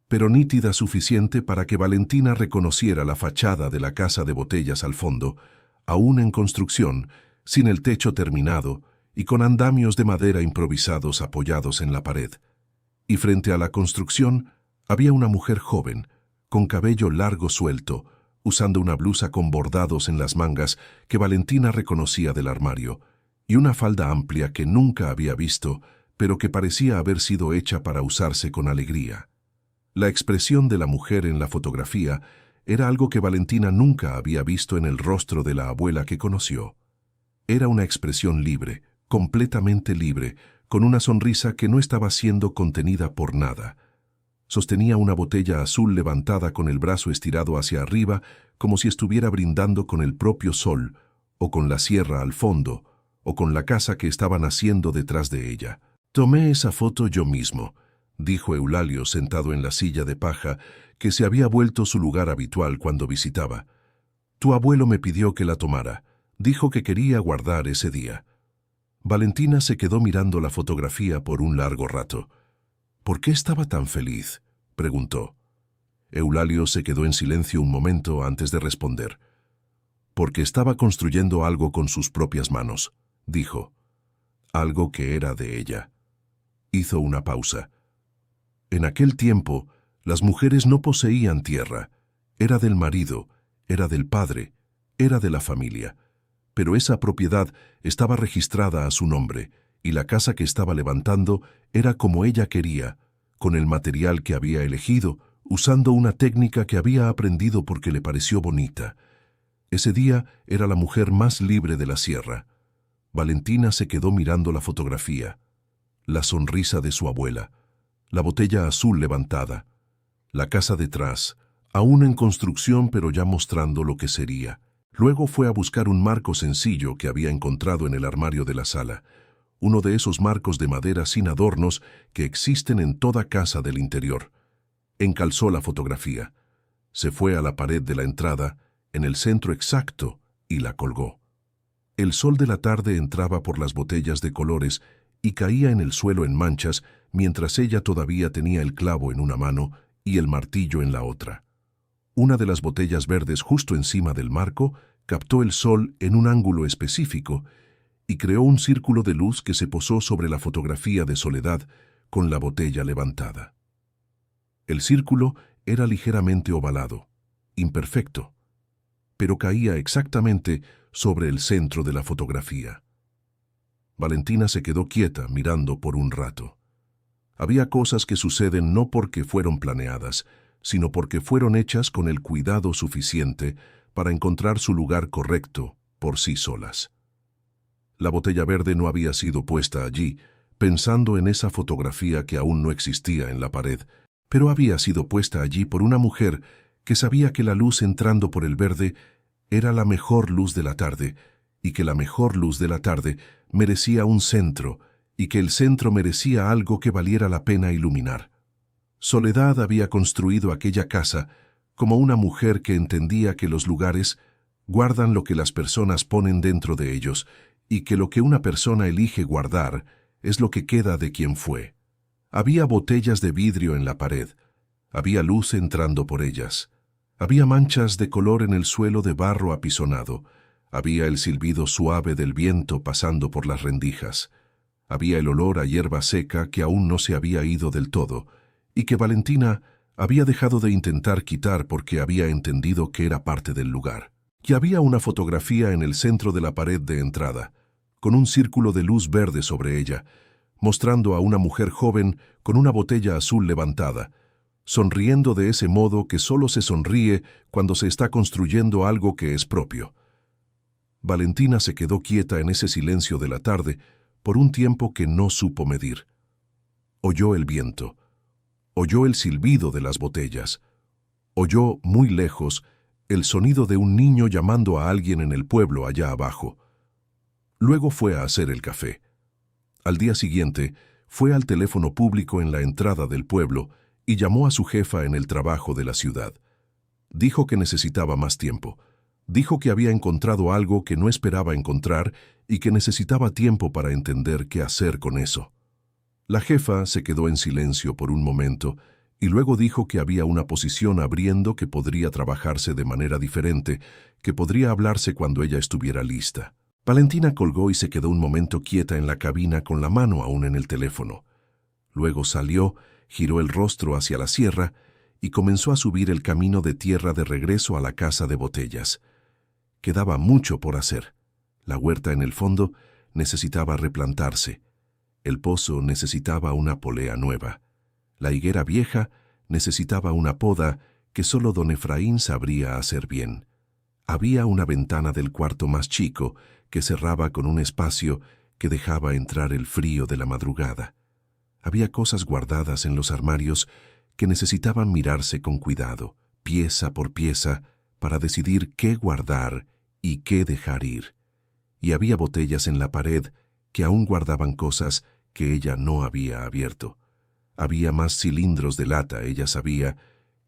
pero nítida suficiente para que Valentina reconociera la fachada de la casa de botellas al fondo, aún en construcción, sin el techo terminado y con andamios de madera improvisados apoyados en la pared. Y frente a la construcción había una mujer joven, con cabello largo suelto, usando una blusa con bordados en las mangas que Valentina reconocía del armario, y una falda amplia que nunca había visto, pero que parecía haber sido hecha para usarse con alegría. La expresión de la mujer en la fotografía Era algo que Valentina nunca había visto en el rostro de la abuela que conoció. Era una expresión libre, completamente libre, con una sonrisa que no estaba siendo contenida por nada. Sostenía una botella azul levantada con el brazo estirado hacia arriba, como si estuviera brindando con el propio sol, o con la sierra al fondo, o con la casa que estaba naciendo detrás de ella. «Tomé esa foto yo mismo», dijo Eulalio sentado en la silla de paja que se había vuelto su lugar habitual cuando visitaba. «Tu abuelo me pidió que la tomara. Dijo que quería guardar ese día». Valentina se quedó mirando la fotografía por un largo rato. «¿Por qué estaba tan feliz?», preguntó. Eulalio se quedó en silencio un momento antes de responder. «Porque estaba construyendo algo con sus propias manos», dijo. «Algo que era de ella». Hizo una pausa. En aquel tiempo, las mujeres no poseían tierra. Era del marido, era del padre, era de la familia. Pero esa propiedad estaba registrada a su nombre, y la casa que estaba levantando era como ella quería, con el material que había elegido, usando una técnica que había aprendido porque le pareció bonita. Ese día era la mujer más libre de la sierra. Valentina se quedó mirando la fotografía, la sonrisa de su abuela, la botella azul levantada, la casa detrás, aún en construcción pero ya mostrando lo que sería. Luego fue a buscar un marco sencillo que había encontrado en el armario de la sala, uno de esos marcos de madera sin adornos que existen en toda casa del interior. Encalzó la fotografía, se fue a la pared de la entrada, en el centro exacto, y la colgó. El sol de la tarde entraba por las botellas de colores y caía en el suelo en manchas mientras ella todavía tenía el clavo en una mano y el martillo en la otra. Una de las botellas verdes justo encima del marco captó el sol en un ángulo específico y creó un círculo de luz que se posó sobre la fotografía de Soledad con la botella levantada. El círculo era ligeramente ovalado, imperfecto, pero caía exactamente sobre el centro de la fotografía. Valentina se quedó quieta mirando por un rato. Había cosas que suceden no porque fueron planeadas, sino porque fueron hechas con el cuidado suficiente para encontrar su lugar correcto por sí solas. La botella verde no había sido puesta allí, pensando en esa fotografía que aún no existía en la pared, pero había sido puesta allí por una mujer que sabía que la luz entrando por el verde era la mejor luz de la tarde, y que la mejor luz de la tarde merecía un centro, y que el centro merecía algo que valiera la pena iluminar. Soledad había construido aquella casa como una mujer que entendía que los lugares guardan lo que las personas ponen dentro de ellos, y que lo que una persona elige guardar es lo que queda de quien fue. Había botellas de vidrio en la pared, había luz entrando por ellas, había manchas de color en el suelo de barro apisonado, había el silbido suave del viento pasando por las rendijas, había el olor a hierba seca que aún no se había ido del todo, y que Valentina había dejado de intentar quitar porque había entendido que era parte del lugar. Y había una fotografía en el centro de la pared de entrada, con un círculo de luz verde sobre ella, mostrando a una mujer joven con una botella azul levantada, sonriendo de ese modo que solo se sonríe cuando se está construyendo algo que es propio. Valentina se quedó quieta en ese silencio de la tarde por un tiempo que no supo medir. Oyó el viento, oyó el silbido de las botellas, oyó muy lejos el sonido de un niño llamando a alguien en el pueblo allá abajo. Luego fue a hacer el café. Al día siguiente, fue al teléfono público en la entrada del pueblo y llamó a su jefa en el trabajo de la ciudad. Dijo que necesitaba más tiempo. Dijo que había encontrado algo que no esperaba encontrar y que necesitaba tiempo para entender qué hacer con eso. La jefa se quedó en silencio por un momento y luego dijo que había una posición abriendo que podría trabajarse de manera diferente, que podría hablarse cuando ella estuviera lista. Valentina colgó y se quedó un momento quieta en la cabina con la mano aún en el teléfono. Luego salió, giró el rostro hacia la sierra y comenzó a subir el camino de tierra de regreso a la casa de botellas. Quedaba mucho por hacer. La huerta en el fondo necesitaba replantarse. El pozo necesitaba una polea nueva. La higuera vieja necesitaba una poda que solo don Efraín sabría hacer bien. Había una ventana del cuarto más chico que cerraba con un espacio que dejaba entrar el frío de la madrugada. Había cosas guardadas en los armarios que necesitaban mirarse con cuidado, pieza por pieza, para decidir qué guardar y qué dejar ir. Y había botellas en la pared que aún guardaban cosas que ella no había abierto. Había más cilindros de lata, ella sabía,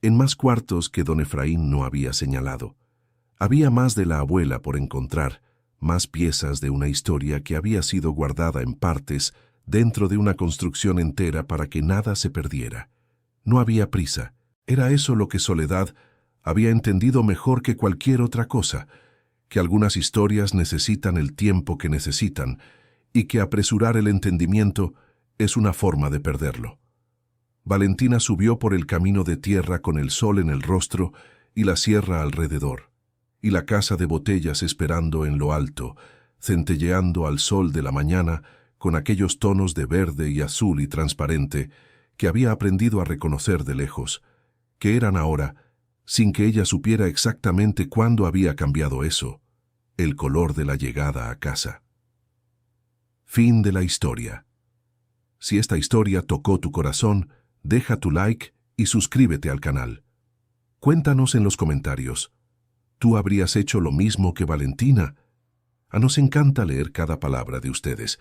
en más cuartos que don Efraín no había señalado. Había más de la abuela por encontrar, más piezas de una historia que había sido guardada en partes dentro de una construcción entera para que nada se perdiera. No había prisa. Era eso lo que Soledad había entendido mejor que cualquier otra cosa, que algunas historias necesitan el tiempo que necesitan y que apresurar el entendimiento es una forma de perderlo. Valentina subió por el camino de tierra con el sol en el rostro y la sierra alrededor, y la casa de botellas esperando en lo alto, centelleando al sol de la mañana con aquellos tonos de verde y azul y transparente que había aprendido a reconocer de lejos, que eran ahora, sin que ella supiera exactamente cuándo había cambiado eso, el color de la llegada a casa. Fin de la historia. Si esta historia tocó tu corazón, deja tu like y suscríbete al canal. Cuéntanos en los comentarios. ¿Tú habrías hecho lo mismo que Valentina? Nos encanta leer cada palabra de ustedes.